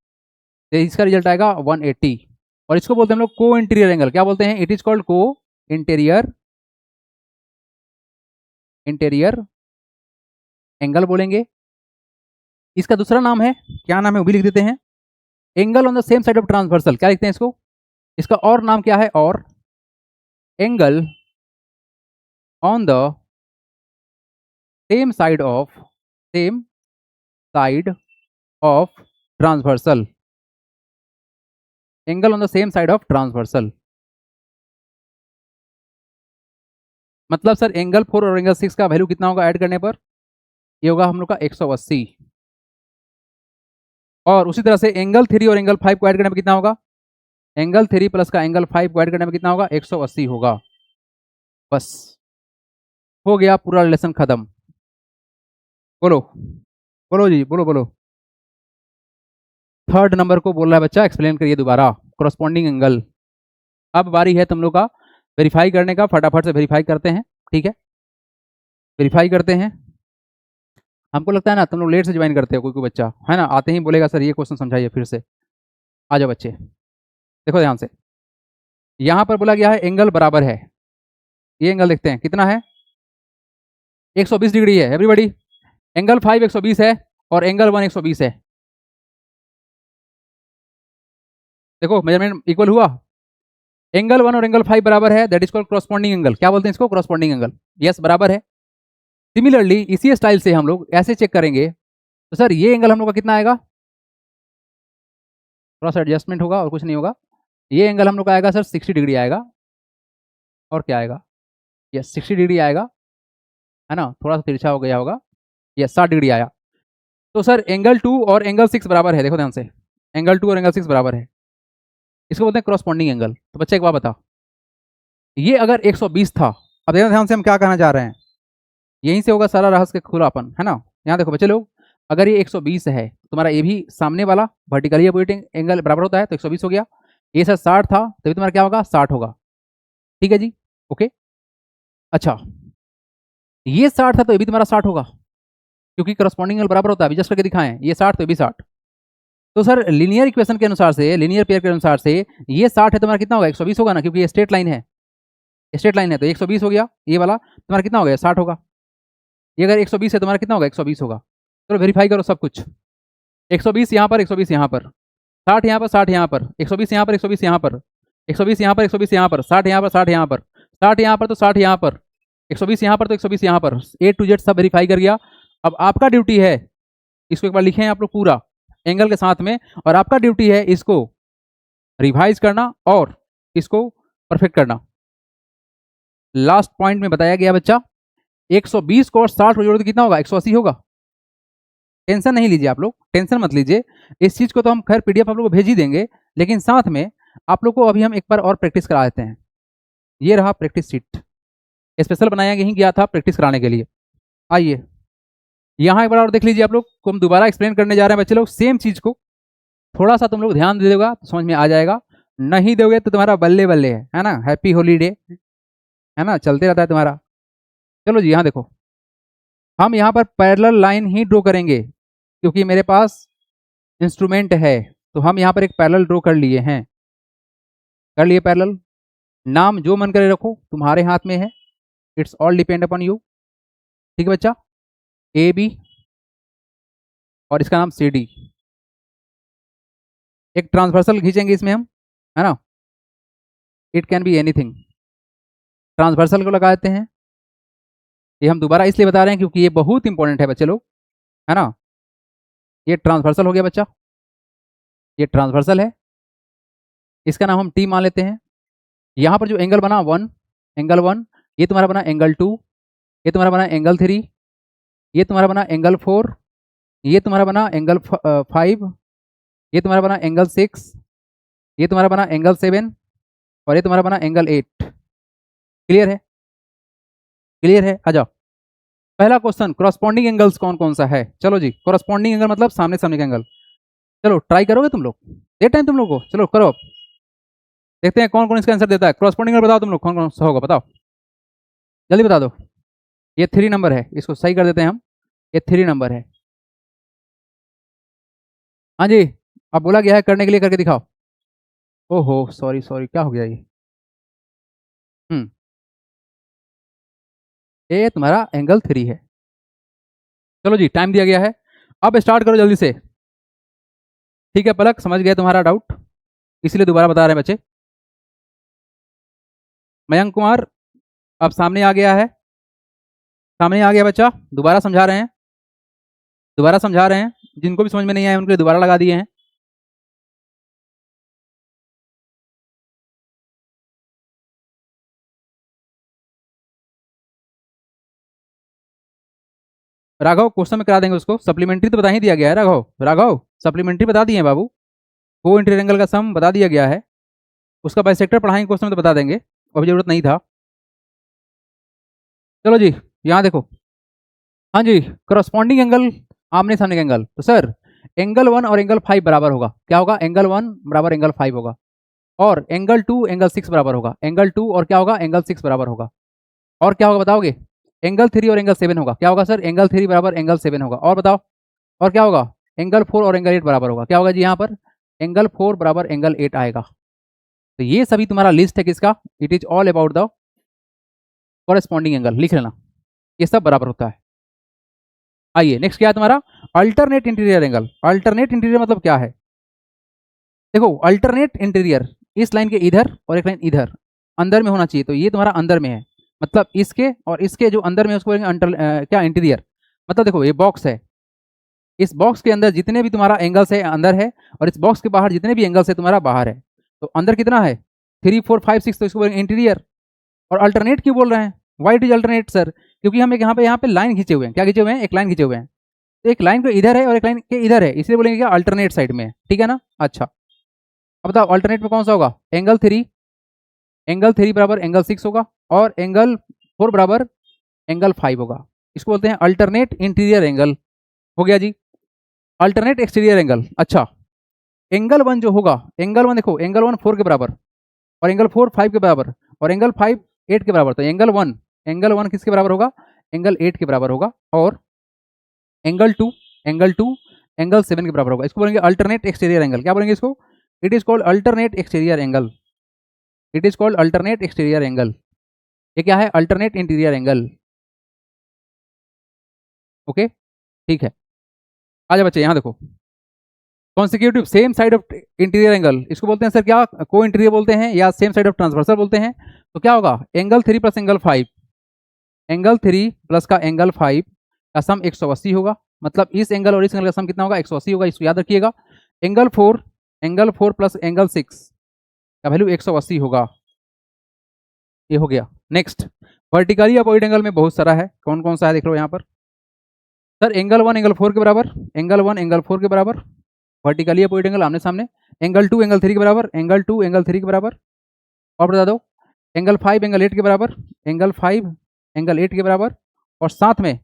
तो इसका रिजल्ट आएगा 180। और इसको बोलते हैं हम लोग को इंटीरियर एंगल। क्या बोलते हैं? इट इज कॉल्ड को इंटीरियर इंटीरियर एंगल बोलेंगे। इसका दूसरा नाम है, क्या नाम है वो भी लिख देते हैं, angle on the same side of transversal. क्या लिखते हैं इसको? इसका और नाम क्या है? और angle on the same side of transversal, angle on the same side of transversal. मतलब सर एंगल 4 और एंगल 6 का वैल्यू कितना होगा ऐड करने पर? ये होगा हम लोग का 180। और उसी तरह से एंगल 3 और एंगल 5 को ऐड करने में कितना होगा? एंगल 3 प्लस का एंगल 5 को ऐड करने में कितना होगा? 180 होगा। बस हो गया पूरा रिलेशन खत्म। बोलो बोलो जी, बोलो बोलो। थर्ड नंबर को बोल रहा है बच्चा, एक्सप्लेन करिए दोबारा, कोरस्पॉन्डिंग एंगल। अब बारी है तुम लोग का वेरीफाई करने का, फटाफट से वेरीफाई करते हैं। ठीक है, वेरीफाई करते हैं। हमको लगता है ना तुम लोग लेट से ज्वाइन करते हो, कोई कोई बच्चा है ना, आते ही बोलेगा सर ये क्वेश्चन समझाइए फिर से। आ जाओ बच्चे, देखो ध्यान से, यहाँ पर बोला गया है एंगल बराबर है, ये एंगल देखते हैं कितना है? 120 डिग्री है एवरीबॉडी। एंगल 5 120 है और एंगल 1 120 है। देखो मेजरमेंट इक्वल हुआ। एंगल 1 और एंगल 5 बराबर है, that is called corresponding angle. क्या बोलते हैं इसको? Corresponding angle. यस, बराबर है। सिमिलरली इसी स्टाइल से हम लोग ऐसे चेक करेंगे, तो सर ये एंगल हम लोग का कितना आएगा? थोड़ा सा एडजस्टमेंट होगा और कुछ नहीं होगा। ये एंगल हम लोग का आएगा सर 60 डिग्री आएगा। और क्या आएगा? यस 60 डिग्री आएगा, है ना, थोड़ा सा तिरछा हो गया होगा। यस 60 डिग्री आया। तो सर एंगल 2 और एंगल 6 बराबर है, देखो ध्यान से, एंगल 2 और एंगल 6 बराबर है। इसको बोलते हैं क्रॉसपॉन्डिंग एंगल। तो बच्चा एक बात बता, ये अगर 120 था, अब देखो ध्यान से हम क्या कहना चाह रहे हैं, यहीं से होगा सारा रहस्य का खुलापन, है ना। यहाँ देखो बच्चे लोग, अगर ये 120 है, तुम्हारा ये भी सामने वाला वर्टिकली अपोजिट एंगल बराबर होता है, तो 120 हो गया। ये सर 60 था, तभी तुम्हारा क्या होगा? 60 होगा। ठीक है जी, ओके। अच्छा, ये 60 था तो ये भी तुम्हारा 60 होगा, क्योंकि करस्पॉन्डिंग एंगल बराबर होता है। अभी जस्ट करके दिखाएं, ये 60 तो ये भी 60। तो सर लीनियर इक्वेशन के अनुसार से, लीनियर पेयर के अनुसार से, ये 60 है, तुम्हारा कितना होगा? 120 होगा ना, क्योंकि ये स्ट्रेट लाइन है, स्ट्रेट लाइन है, तो 120 हो गया। ये वाला तुम्हारा कितना हो गया? 60 होगा। ये अगर 120 है, तुम्हारा कितना होगा? 120 होगा। चलो वेरीफाई करो सब कुछ। 120 यहाँ पर, 120 यहाँ पर, 60 यहाँ पर, 60 यहाँ पर, 120 यहाँ पर, 120 यहाँ पर, 120 यहाँ पर, 120 यहाँ पर, 60 यहाँ पर, 60 यहाँ पर, 60 यहाँ पर, तो 60 यहाँ पर, 120 यहाँ पर, तो 120 यहाँ पर, A to Z सब वेरीफाई कर गया। अब आपका ड्यूटी है, इसको एक बार लिखें आप लोग पूरा एंगल के साथ में, और आपका ड्यूटी है इसको रिवाइज करना और इसको परफेक्ट करना। लास्ट पॉइंट में बताया गया बच्चा, 120 को और 60 को जोड़ तो कितना होगा? 180 होगा। टेंशन नहीं लीजिए आप लोग, टेंशन मत लीजिए। इस चीज को तो हम खैर पीडीएफ आप लोग को भेज ही देंगे, लेकिन साथ में आप लोग को अभी हम एक बार और प्रैक्टिस करा देते हैं। ये रहा प्रैक्टिस शीट, स्पेशल बनाया यहीं गया था प्रैक्टिस कराने के लिए। आइए यहाँ एक बार और देख लीजिए, आप लोग को हम दोबारा एक्सप्लेन करने जा रहे हैं बच्चे लोग, सेम चीज को। थोड़ा सा तुम लोग ध्यान दे देगा तो समझ में आ जाएगा, नहीं दोगे तो तुम्हारा बल्ले बल्ले है ना। हैप्पी हॉलीडे, है ना, चलते रहता है तुम्हारा। चलो जी, यहाँ देखो, हम यहाँ पर पैरेलल लाइन ही ड्रॉ करेंगे, क्योंकि मेरे पास इंस्ट्रूमेंट है। तो हम यहाँ पर एक पैरेलल ड्रॉ कर लिए हैं, कर लिए पैरेलल। नाम जो मन करे रखो, तुम्हारे हाथ में है, it's all depend upon you. ठीक है बच्चा, ए बी और इसका नाम सी डी। एक ट्रांसवर्सल खींचेंगे इसमें हम, है ना, it can be anything. Transversal को लगा देते हैं। ये हम दोबारा इसलिए बता रहे हैं क्योंकि ये बहुत इंपॉर्टेंट है बच्चे लोग, है ना। ये ट्रांसवर्सल हो गया बच्चा, ये ट्रांसवर्सल है, इसका नाम हम टी मान लेते हैं। यहाँ पर जो एंगल बना 1, एंगल 1, ये तुम्हारा बना एंगल 2, ये तुम्हारा बना एंगल 3, ये तुम्हारा बना एंगल 4, ये तुम्हारा बना एंगल 5, ये तुम्हारा बना एंगल 6, ये तुम्हारा बना एंगल 7, और ये तुम्हारा बना एंगल 8। क्लियर है? क्लियर है? आ जाओ, पहला क्वेश्चन, करस्पॉन्डिंग एंगल्स कौन कौन सा है? चलो जी, करस्पॉन्डिंग एंगल मतलब सामने सामने का एंगल। चलो ट्राई करोगे तुम लोग, दे टाइम तुम लोग को, चलो करो, देखते हैं कौन कौन इसका आंसर देता है। करस्पॉन्डिंग एंगल बताओ तुम लोग, कौन कौन सा होगा बताओ, जल्दी बता दो। ये 3 नंबर है, इसको सही कर देते हैं हम, ये 3 नंबर है। हाँ जी, अब बोला गया है करने के लिए, करके दिखाओ। ओहो सॉरी सॉरी, क्या हो गया ये? हम्म, ये तुम्हारा एंगल 3 है। चलो जी, टाइम दिया गया है, अब स्टार्ट करो जल्दी से। ठीक है पलक, समझ गए तुम्हारा डाउट, इसलिए दोबारा बता रहे हैं बच्चे। मयंक कुमार अब सामने आ गया है, सामने आ गया बच्चा, दोबारा समझा रहे हैं, दोबारा समझा रहे हैं, जिनको भी समझ में नहीं आया उनके लिए दोबारा लगा दिए हैं। राघव क्वेश्चन में करा देंगे उसको, सप्लीमेंट्री तो बता ही दिया गया है। राघव, राघव सप्लीमेंट्री बता दिए हैं बाबू, को इंटीरियर एंगल का सम बता दिया गया है, उसका बाइसेक्टर पढ़ाएंगे क्वेश्चन में तो बता देंगे, अभी जरूरत नहीं था। चलो जी, यहाँ देखो, हाँ जी, करस्पॉन्डिंग एंगल आमने सामने का एंगल, तो सर एंगल 1 और एंगल 5 बराबर होगा। क्या होगा? एंगल 1 बराबर एंगल 5 होगा, और एंगल 2 एंगल 6 बराबर होगा। एंगल 2 और क्या होगा? एंगल 6 बराबर होगा। और क्या होगा बताओगे? एंगल 3 और एंगल 7 होगा। क्या होगा सर? एंगल 3 बराबर एंगल 7 होगा। और बताओ, और क्या होगा? एंगल 4 और एंगल 8 बराबर होगा। क्या होगा जी यहाँ पर? एंगल 4 बराबर एंगल 8 आएगा। तो ये सभी तुम्हारा लिस्ट है किसका? It is all about the corresponding angle, लिख लेना, ये सब बराबर होता है। आइए नेक्स्ट क्या है तुम्हारा, alternate interior angle. Alternate interior मतलब क्या है, देखो अल्टरनेट इंटीरियर, इस लाइन के इधर और एक लाइन इधर अंदर में होना चाहिए, तो ये तुम्हारा अंदर में है, मतलब इसके और इसके जो अंदर में है उसको बोलेंगे क्या इंटीरियर। मतलब देखो ये बॉक्स है, इस बॉक्स के अंदर जितने भी तुम्हारा एंगल्स है अंदर है, और इस बॉक्स के बाहर जितने भी एंगल्स है तुम्हारा बाहर है। तो अंदर कितना है 3 4 5 6, तो इसको बोलेंगे इंटीरियर। और अल्टरनेट क्यों बोल रहे हैं, why it is alternate sir, क्योंकि हम एक यहाँ पे लाइन खींचे हुए हैं, क्या खींचे हुए हैं, एक लाइन खींचे हुए हैं। तो एक लाइन को इधर है और एक लाइन के इधर है, इसलिए बोलेंगे क्या अल्टरनेट साइड में है, ठीक है ना। अच्छा अब बताओ अल्टरनेट में कौन सा होगा, एंगल 3 बराबर एंगल 6 होगा, और एंगल 4 बराबर एंगल 5 होगा। इसको बोलते हैं अल्टरनेट इंटीरियर एंगल। हो गया जी। अल्टरनेट एक्सटीरियर एंगल, अच्छा एंगल 1 जो होगा, एंगल 1 देखो, एंगल 1 4 के बराबर, और एंगल 4 5 के बराबर, और एंगल 5 8 के बराबर। तो एंगल 1 किसके बराबर होगा, एंगल 8 के बराबर होगा, और एंगल 2 एंगल 7 के बराबर होगा। इसको बोलेंगे अल्टरनेट एक्सटीरियर एंगल। क्या बोलेंगे इसको, it is called alternate exterior angle. It is called alternate exterior angle. ये क्या है, अल्टरनेट इंटीरियर एंगल। ओके ठीक है। आजा बच्चे यहाँ देखो, consecutive same side of interior angle, इसको बोलते हैं सर क्या, को इंटीरियर बोलते हैं या सेम साइड ऑफ ट्रांसवर्सल बोलते हैं। तो क्या होगा, angle 3 plus angle 5, angle 3 plus का एंगल 5 का सम 180 होगा। मतलब इस एंगल और इस एंगल का सम कितना होगा, 180 होगा, इसको याद रखिएगा। एंगल 4 प्लस एंगल 6 का वैल्यू 180 होगा। ये हो गया। नेक्स्ट वर्टिकली अपोजिट एंगल में बहुत सारा है, कौन कौन सा है देख लो यहाँ पर। सर एंगल 1 एंगल 4 के बराबर, एंगल 1 एंगल 4 के बराबर, वर्टिकली अपोजिट एंगल आमने सामने, एंगल 2 एंगल 3 के बराबर, एंगल 2 एंगल 3 के बराबर, और बता दो एंगल 5 एंगल 8 के बराबर, एंगल 5 एंगल 8 के बराबर, और साथ में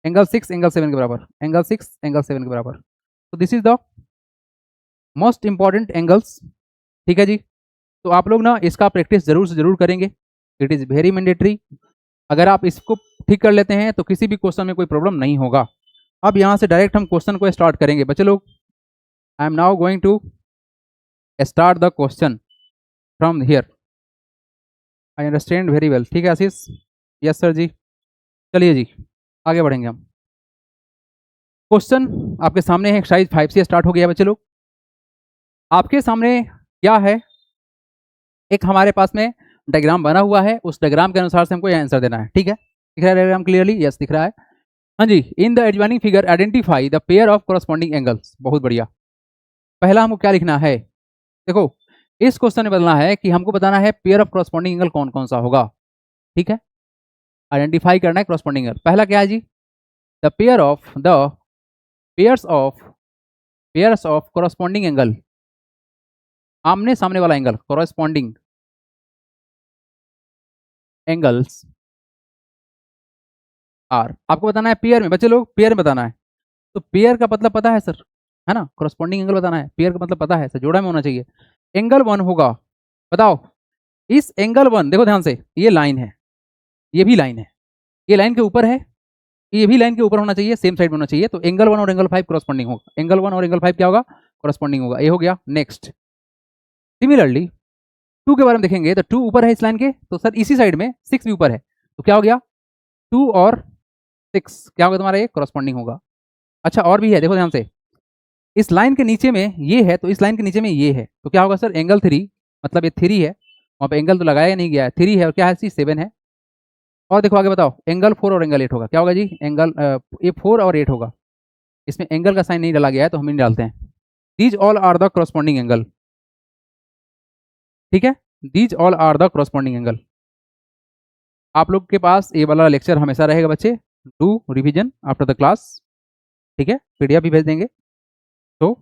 एंगल 6 एंगल 7 के बराबर, एंगल 6 एंगल 7 के बराबर। तो this is the most important angles. ठीक है जी। तो आप लोग ना इसका प्रैक्टिस जरूर से जरूर करेंगे, इट इज़ वेरी मैंडेटरी। अगर आप इसको ठीक कर लेते हैं तो किसी भी क्वेश्चन में कोई प्रॉब्लम नहीं होगा। अब यहाँ से डायरेक्ट हम क्वेश्चन को स्टार्ट करेंगे बच्चे लोग। I am now going to start the question from here. I understand very well. ठीक है आशीष, यस सर जी। चलिए जी आगे बढ़ेंगे हम। क्वेश्चन आपके सामने है, एक्सरसाइज 5 से स्टार्ट हो गया बच्चे लोग। आपके सामने क्या है, एक हमारे पास में डायग्राम बना हुआ है, उस डायग्राम के अनुसार से हमको यह आंसर देना है। ठीक है, दिख रहा है डायग्राम क्लियरली, यस दिख रहा है। हाँ जी, in the adjoining figure identify the pair of corresponding angles. बहुत बढ़िया। पहला हमको क्या लिखना है, देखो इस क्वेश्चन में बदलना है कि हमको बताना है पेयर ऑफ कोरस्पॉन्डिंग एंगल कौन कौन सा होगा। ठीक है, आइडेंटिफाई करना है कोरस्पॉन्डिंग एंगल। पहला क्या है जी, the pairs of corresponding angle, आमने सामने वाला एंगल, कोरस्पॉन्डिंग एंगल्स आर। आपको बताना है पेयर में, बच्चे लोग पेयर में बताना है। तो पेयर का मतलब पता है सर, है ना, कोरस्पॉन्डिंग एंगल बताना है, पेयर का मतलब पता है सर, जोड़ा में होना चाहिए। एंगल 1 होगा, बताओ इस एंगल 1, देखो ध्यान से, ये लाइन है, ये भी लाइन है, ये लाइन के ऊपर है, ये भी लाइन के ऊपर होना चाहिए, सेम साइड में होना चाहिए। तो एंगल 1 और एंगल 5 कोरस्पॉन्डिंग होगा, एंगल 1 और एंगल 5 क्या होगा, कोरस्पॉन्डिंग होगा। ये हो गया। नेक्स्ट सिमिलरली 2 के बारे में देखेंगे, तो 2 ऊपर है इस लाइन के, तो सर इसी साइड में 6 भी ऊपर है, तो क्या हो गया 2 और 6 क्या होगा तुम्हारा, ये कोरस्पॉन्डिंग होगा। अच्छा और भी है, देखो ध्यान से, इस लाइन के नीचे में ये है, तो इस लाइन के नीचे में ये है, तो क्या होगा सर एंगल 3, मतलब ये 3 है, वहाँ पे एंगल तो लगाया नहीं गया है, 3 है, और क्या है 7 है। और देखो आगे बताओ, एंगल 4 और एंगल 8 होगा, क्या होगा जी, ये 4 और 8 होगा। इसमें एंगल का साइन नहीं डाला गया है तो हम नहीं डालते हैं। These all are the corresponding angle. ठीक है, these all are the corresponding angle. आप लोग के पास ये वाला लेक्चर हमेशा रहेगा बच्चे, do revision after the class. ठीक है, पीडीएफ भी भेज देंगे। तो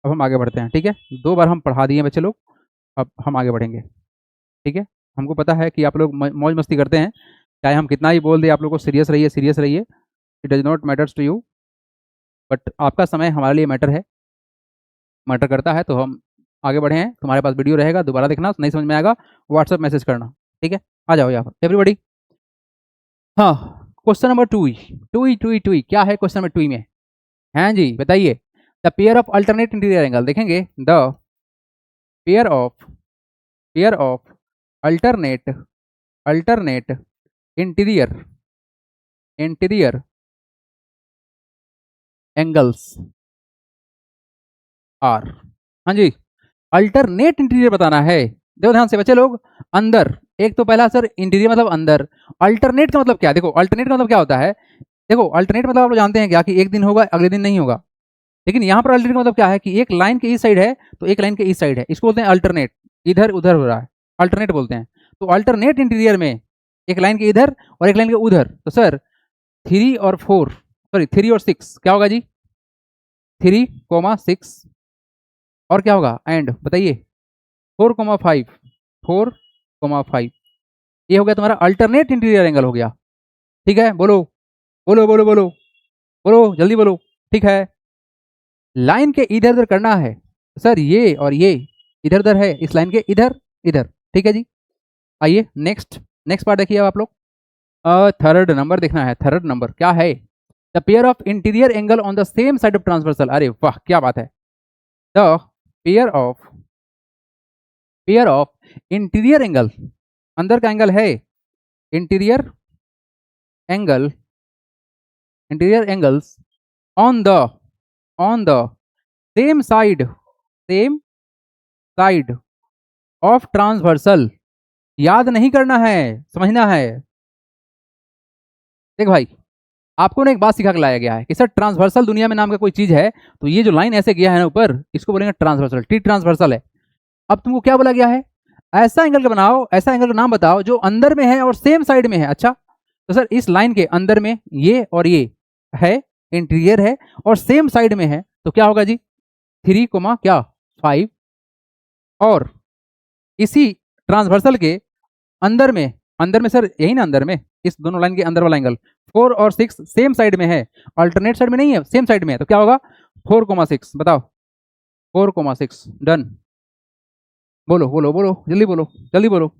अब हम आगे बढ़ते हैं। ठीक है, 2 बार हम पढ़ा दिए बच्चे लोग, अब हम आगे बढ़ेंगे। ठीक है, हमको पता है कि आप लोग मौज मस्ती करते हैं, चाहे हम कितना ही बोल दें आप लोग को सीरियस रहिए, सीरियस रहिए, it does not matters to you, but आपका समय हमारे लिए मैटर है, मैटर करता है। तो हम आगे बढ़े हैं, तुम्हारे पास वीडियो रहेगा, दोबारा देखना, नहीं समझ में आएगा व्हाट्सएप मैसेज करना। ठीक है, आ जाओ यहाँ पर एवरीबॉडी। हाँ, क्वेश्चन नंबर 2 क्या है क्वेश्चन नंबर 2 में, हाँ जी बताइए। The pair of alternate interior angle, देखेंगे the pair of alternate interior angles are. हाँ जी, अल्टरनेट इंटीरियर बताना है। देखो ध्यान से बच्चे लोग, अंदर एक तो पहला सर इंटीरियर मतलब अंदर, अल्टरनेट का मतलब क्या है? देखो अल्टरनेट का मतलब क्या होता है? देखो अल्टरनेट मतलब आप लोग जानते हैं क्या कि एक दिन होगा अगले दिन नहीं होगा, लेकिन यहाँ पर अल्टरनेट का मतलब क्या है कि एक लाइन के इस साइड है तो एक लाइन के इस साइड है, इसको बोलते हैं अल्टरनेट, इधर उधर हो रहा है, अल्टरनेट बोलते हैं। तो अल्टरनेट इंटीरियर में एक लाइन के इधर और एक लाइन के उधर, तो सर 3 और 6 क्या होगा जी? 3, 6 और क्या होगा एंड बताइए? 4, 5, 4, 5, ये हो गया तुम्हारा अल्टरनेट इंटीरियर एंगल हो गया। ठीक है, बोलो बोलो बोलो बोलो बोलो, जल्दी बोलो। ठीक है, लाइन के इधर उधर करना है सर, ये और ये इधर उधर है, इस लाइन के इधर इधर। ठीक है जी, आइए नेक्स्ट नेक्स्ट पार्ट देखिए अब आप लोग। थर्ड नंबर देखना है, थर्ड नंबर क्या है? The pair of interior angle on the same side of transversal. अरे वाह क्या बात है। The pair of interior angle, अंदर का एंगल है, interior angle, interior angles on the same side of transversal. याद नहीं करना है, समझना है। देख भाई, आपको ना एक बात सिखा के लाया गया है कि सर ट्रांसवर्सल दुनिया में नाम का कोई चीज है, तो ये जो लाइन ऐसे गया है ना ऊपर, इसको बोलेंगे ट्रांसवर्सल, टी ट्रांसवर्सल है। अब तुमको क्या बोला गया है? ऐसा एंगल का बनाओ, ऐसा एंगल का नाम बताओ जो अंदर में है और सेम साइड में है। अच्छा, तो सर इस लाइन के अंदर में ये और ये है, इंटीरियर है और सेम साइड में है, तो क्या होगा जी? 3, 5 और इसी ट्रांसवर्सल के अंदर में सर यही ना, अंदर में इस दोनों लाइन के अंदर वाला एंगल 4 और 6 सेम साइड में है, अल्टरनेट साइड में नहीं है, सेम साइड में है, तो क्या होगा? 4, 6 बताओ, 4, 6 डन। बोलो बोलो बोलो, जल्दी बोलो, जल्दी बोलो।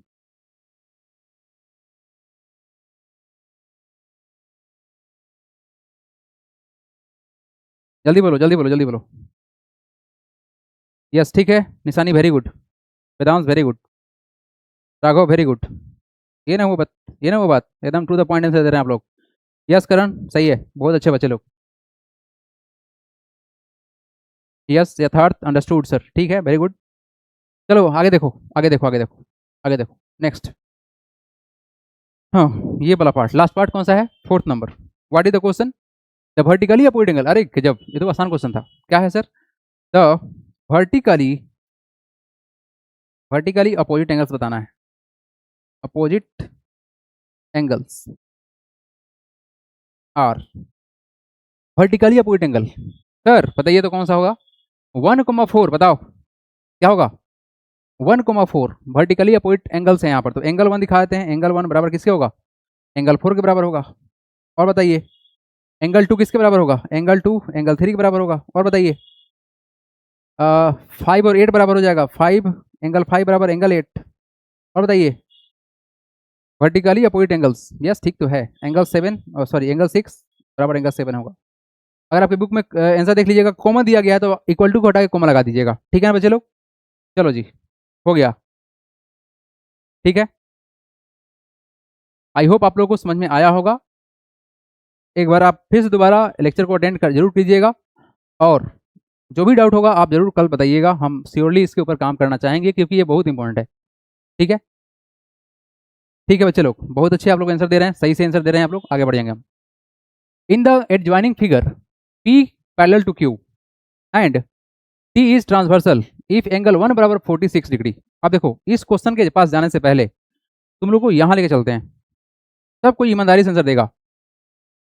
जल्दी बोलो जल्दी बोलो जल्दी बोलो। यस ठीक है, Nishani very good, Vedansh very good, Raghav very good. ये ना वो बात, ये ना वो बात, एकदम टू द पॉइंट आंसर दे रहे हैं आप लोग। यस करण सही है, बहुत अच्छे बच्चे लोग। यस यथार्थ अंडरस्टूड सर, ठीक है वेरी गुड। चलो आगे देखो, आगे देखो, आगे देखो, आगे देखो नेक्स्ट। हाँ, ये वाला पार्ट, लास्ट पार्ट कौन सा है? Fourth number. What is the question? The vertically opposite angle. अरे गजब, ये तो आसान क्वेश्चन था। क्या है sir? The vertically vertically opposite angles बताना है, opposite angles are vertically opposite angle. Sir बताइए तो कौन सा होगा? 1,4 बताओ क्या होगा? 1,4 वर्टिकली अपोजिट एंगल्स है यहाँ पर, तो एंगल 1 दिखा देते हैं, एंगल 1 बराबर किसके होगा? एंगल 4 के बराबर होगा। और बताइए एंगल 2 किसके बराबर होगा? एंगल 2 एंगल 3 के बराबर होगा। और बताइए 5 और 8 बराबर हो जाएगा, 5 एंगल 5 बराबर एंगल 8। और बताइए वर्टिकली अपोजिट एंगल्स, यस ठीक तो है, एंगल 7 सॉरी एंगल 6 बराबर एंगल 7 होगा। अगर आपकी बुक में आंसर देख लीजिएगा, कॉमा दिया गया है तो इक्वल टू को हटा के कॉमा लगा दीजिएगा। ठीक है ना बच्चे लोग? चलो जी, हो गया। ठीक है, आई होप आप लोगों को समझ में आया होगा। एक बार आप फिर से दोबारा लेक्चर को अटेंड कर जरूर कीजिएगा, और जो भी डाउट होगा आप जरूर कल बताइएगा, हम श्योरली इसके ऊपर काम करना चाहेंगे क्योंकि ये बहुत इंपॉर्टेंट है। ठीक है, ठीक है बच्चे लोग, बहुत अच्छे आप लोग आंसर दे रहे हैं, सही से आंसर दे रहे हैं आप लोग, आगे बढ़ जाएंगे हम। In the adjoining figure P parallel to Q and T is transversal if angle 1 बराबर 46 डिग्री। अब देखो इस क्वेश्चन के पास जाने से पहले तुम लोग को यहाँ लेके चलते हैं, सब कोई ईमानदारी से आंसर देगा।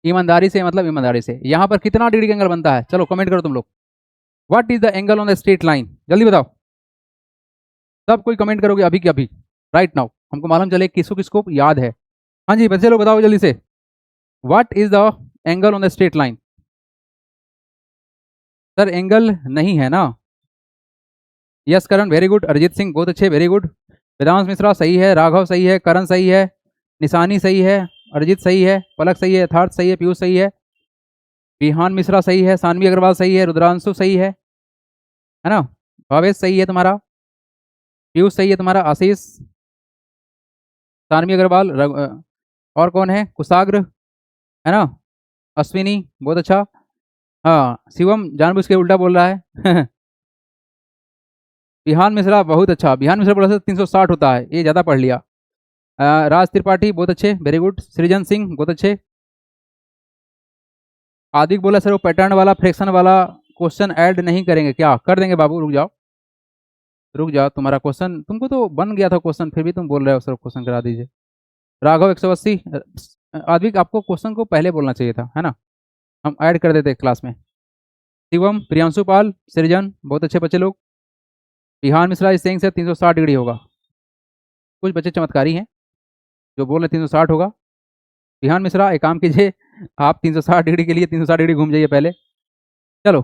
ईमानदारी से मतलब ईमानदारी से, यहाँ पर कितना डिग्री का एंगल बनता है? चलो कमेंट करो तुम लोग। What is the angle on the straight line, जल्दी बताओ। सब कोई कमेंट करोगे अभी के अभी, राइट नाउ, हमको मालूम चले किसको किसको याद है। हाँ जी बच्चे लोग बताओ जल्दी से, what is the angle on the straight line? Sir angle नहीं है ना? यस करण वेरी गुड, अरिजीत सिंह बहुत अच्छे वेरी गुड, वेदांश मिश्रा सही है, राघव सही है, करण सही है, निशानी सही है, अरिजीत सही है, पलक सही है, यथार्थ सही है, पीयूष सही है, विहान मिश्रा सही है, सानवी अग्रवाल सही है, रुद्रांशु सही है ना, भावेश सही है तुम्हारा, पीयूष सही है तुम्हारा, आशीष, सानवी अग्रवाल, और कौन है? कुशाग्र है ना, अश्विनी बहुत अच्छा, हाँ शिवम जानबूझ के उल्टा बोल रहा है बिहान मिश्रा बहुत अच्छा, बिहान मिश्रा बोला था 360 होता है, ये ज़्यादा पढ़ लिया। राज त्रिपाठी बहुत अच्छे, वेरी गुड। सृजन सिंह बहुत अच्छे। आदिक बोला सर वो पैटर्न वाला फ्रैक्शन वाला क्वेश्चन ऐड नहीं करेंगे क्या? कर देंगे बाबू, रुक जाओ रुक जाओ, तुम्हारा क्वेश्चन तुमको तो बन गया था क्वेश्चन, फिर भी तुम बोल रहे हो सर क्वेश्चन करा दीजिए। राघव 180। आदिक आपको क्वेश्चन को पहले बोलना चाहिए था, है ना, हम ऐड कर देते क्लास में। शिवम, प्रियांशु पाल, सृजन बहुत अच्छे बच्चे लोग। बिहान मिश्रा इस सेइंग से 360 डिग्री होगा। कुछ बच्चे चमत्कारी हैं जो बोल रहे 360 होगा। बिहान मिश्रा एक काम कीजिए, आप 360 डिग्री के लिए 360 डिग्री घूम जाइए पहले। चलो,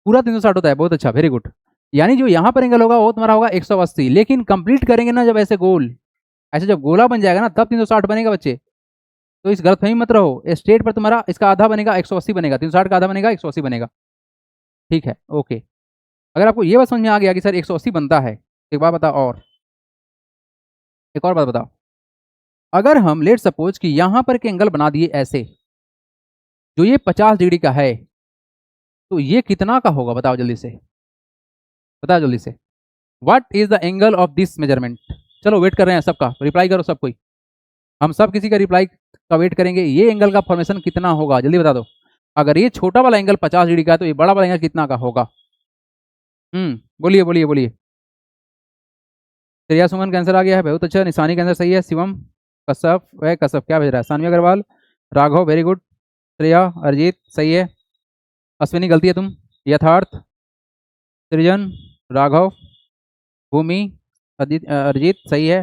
पूरा 360 होता है, बहुत अच्छा, वेरी गुड। यानी जो यहाँ पर एंगल होगा वो तुम्हारा होगा 180, लेकिन कंप्लीट करेंगे ना जब ऐसे गोल, ऐसे जब गोला बन जाएगा ना तब 360 बनेगा बच्चे। तो इस गलतफहमी मत रहो, स्ट्रेट पर तुम्हारा इसका आधा बनेगा 180 बनेगा, 360 का आधा बनेगा 180 बनेगा। ठीक है, ओके। अगर आपको ये बात समझ में आ गया कि सर 180 बनता है, एक बात बताओ, और एक और बात बताओ, अगर हम लेट सपोज कि यहां पर एक एंगल बना दिए ऐसे, जो ये 50 डिग्री का है, तो ये कितना का होगा बताओ जल्दी से, बताओ जल्दी से। What is the angle of this measurement? चलो वेट कर रहे हैं सबका, रिप्लाई करो सब कोई, हम सब किसी का रिप्लाई का वेट करेंगे। ये एंगल का फॉर्मेशन कितना होगा जल्दी बता दो। अगर ये छोटा वाला एंगल 50 डिग्री का है तो ये बड़ा वाला एंगल कितना का होगा? बोलिए बोलिए बोलिए। श्रेया सुमन का आंसर आ गया है, बहुत अच्छा। निशानी का आंसर सही है। शिवम, कश्यप, वह कश्यप क्या भेज रहा है? Saanvi Agarwal, Raghav very good. श्रेया, अरिजीत सही है। अश्विनी गलती है तुम। यथार्थ, सृजन, राघव, भूमि, अरिजीत सही है।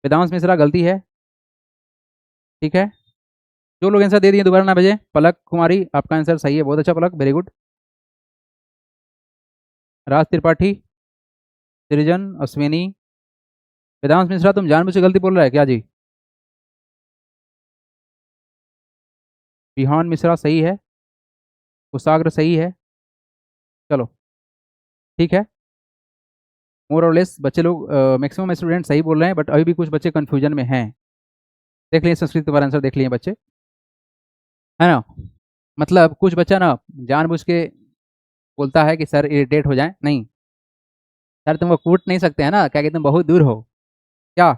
वेदांश मिश्रा गलती है। ठीक है, जो लोग आंसर दे दिए दोबारा ना भेजें। पलक कुमारी, आपका आंसर सही है, बहुत अच्छा पलक, वेरी गुड। राज त्रिपाठी, सृजन, अश्विनी, वेदांश मिश्रा तुम जानबूझ के गलती बोल रहा है क्या जी? विहान मिश्रा सही है, कुशाग्र सही है। चलो ठीक है, मोर और लेस बच्चे लोग मैक्सिमम स्टूडेंट सही बोल रहे हैं, बट अभी भी कुछ बच्चे कंफ्यूजन में हैं। देख लिए संस्कृत तुम्हारा आंसर, देख लिए बच्चे, है ना। मतलब कुछ बच्चा ना जानबूझ के बोलता है कि सर इरिटेट हो जाए, नहीं सर तुमको कूट नहीं सकते हैं ना, क्या कि तुम बहुत दूर हो क्या,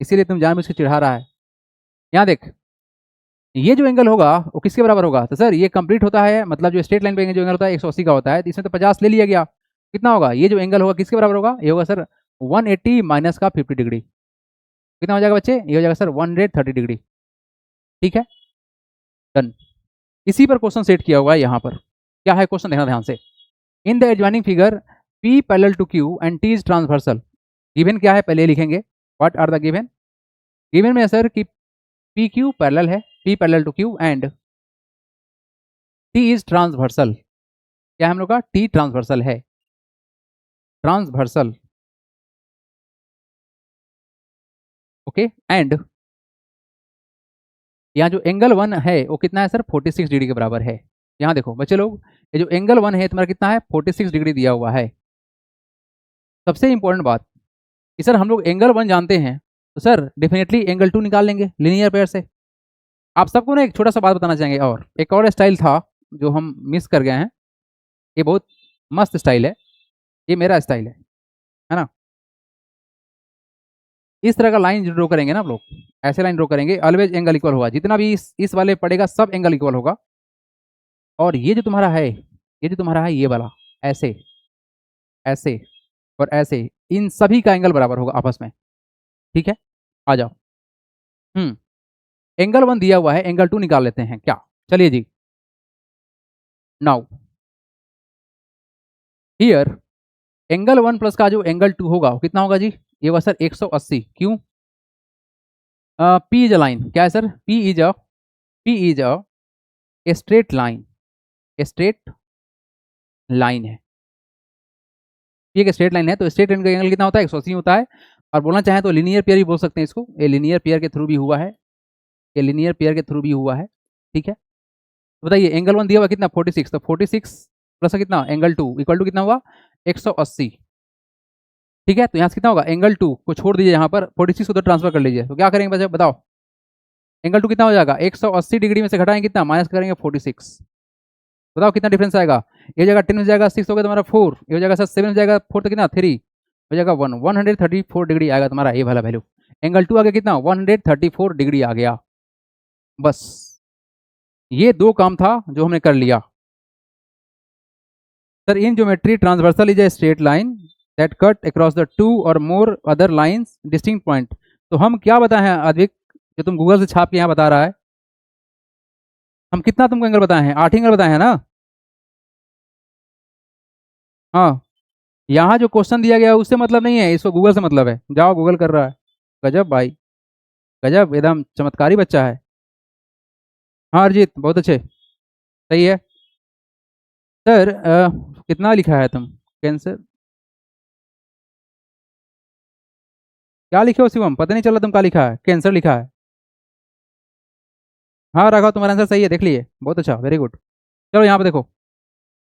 इसीलिए तुम जानबूझ के चिढ़ा रहा है। यहाँ देख, ये जो एंगल होगा वो किसके बराबर होगा? तो सर ये कंप्लीट होता है, मतलब जो स्ट्रेट लाइन पे जो एंगल होता है 180 का होता है, तो इसमें तो 50 ले लिया गया, कितना होगा? ये जो एंगल होगा किसके बराबर होगा? ये होगा सर 180 माइनस का 50 डिग्री। कितना हो जाएगा बच्चे? ये हो जाएगा सर 130 डिग्री। ठीक है, डन। इसी पर क्वेश्चन सेट किया हुआ है यहाँ पर। क्या है क्वेश्चन, देखना ध्यान से। In the adjoining figure P parallel to Q and T is transversal. Given क्या है पहले लिखेंगे, what are the given. Given में सर कि PQ पैरेलल है, P parallel to Q and T is transversal. क्या है हम लोग का? T ट्रांसवर्सल है, ट्रांसवर्सल, ओके। एंड यहाँ जो एंगल 1 है वो कितना है सर? 46 डिग्री के बराबर है। यहाँ देखो बच्चे लोग, ये जो एंगल 1 है तुम्हारा कितना है? 46 डिग्री दिया हुआ है। सबसे इंपॉर्टेंट बात कि सर हम लोग एंगल 1 जानते हैं, तो सर डेफिनेटली एंगल 2 निकाल लेंगे लीनियर पेयर से। आप सबको ना एक छोटा सा बात बताना चाहेंगे, और एक और स्टाइल था जो हम मिस कर गए हैं, ये बहुत मस्त स्टाइल है, ये मेरा स्टाइल है ना। इस तरह का लाइन ड्रॉ करेंगे ना आप लोग, ऐसे लाइन ड्रॉ करेंगे, ऑलवेज एंगल इक्वल होगा, जितना भी इस वाले पड़ेगा सब एंगल इक्वल होगा। और ये जो तुम्हारा है, ये जो तुम्हारा है ये वाला, ऐसे ऐसे और ऐसे, इन सभी का एंगल बराबर होगा आपस में। ठीक है, आ जाओ। एंगल 1 दिया हुआ है, एंगल 2 निकाल लेते हैं क्या? चलिए जी। नाउ हियर एंगल 1 प्लस का जो एंगल 2 होगा वो कितना होगा जी? ये होगा सर 180। क्यों? P इज अ लाइन, क्या है sir? P is a straight line, straight line है, ये एक स्ट्रेट लाइन है, तो स्ट्रेट लाइन का एंगल कितना होता है? 180 होता है। और बोलना चाहें तो लीनियर पेयर भी बोल सकते हैं इसको, ये लीनियर पेयर के थ्रू भी हुआ है, ये लीनियर पेयर के थ्रू भी हुआ है। ठीक है, तो बताइए एंगल 1 दिया हुआ कितना? 46, तो 46 प्लस कितना? एंगल 2 इक्वल टू कितना हुआ? 180। ठीक है, तो यहाँ से कितना होगा? एंगल 2 को छोड़ दीजिए, यहाँ पर 46 को तो ट्रांसफर कर लीजिए, तो क्या करेंगे बच्चे बताओ? एंगल 2 कितना हो जाएगा? 180 डिग्री में से घटाएंगे कितना? माइनस करेंगे 46। बताओ कितना डिफरेंस आएगा। ये जगह 10 हो जाएगा, 6 हो गया तुम्हारा 4, ये हो जाएगा सर 7 हो जाएगा, 4 तो कितना 3 हो जाएगा 1, 134 डिग्री आएगा तुम्हारा ये वाला वैल्यू। एंगल 2 आ गया कितना 134 डिग्री आ गया। बस ये दो काम था जो हमने कर लिया। Sir in geometry transversal is a straight line that cut across the two or more other lines distinct point. तो हम क्या बताए हैं अद्विक, जो तुम गूगल से छाप के यहाँ बता रहा है, हम कितना तुमको एंगल बताए हैं, 8 एंगल बताए हैं ना। हाँ, यहाँ जो क्वेश्चन दिया गया है उससे मतलब नहीं है, इसको गूगल से मतलब है। जाओ गूगल कर रहा है। गजब भाई, गजब, एकदम चमत्कारी बच्चा है। हाँ अरिजीत बहुत अच्छे, सही है। सर कितना लिखा है तुम, कैंसर क्या लिखे हो शिवम, पता नहीं चला तुम क्या लिखा है, कैंसर लिखा है। हाँ राघव तुम्हारा आंसर सही है, देख लिए, बहुत अच्छा, वेरी गुड। चलो यहाँ पे देखो,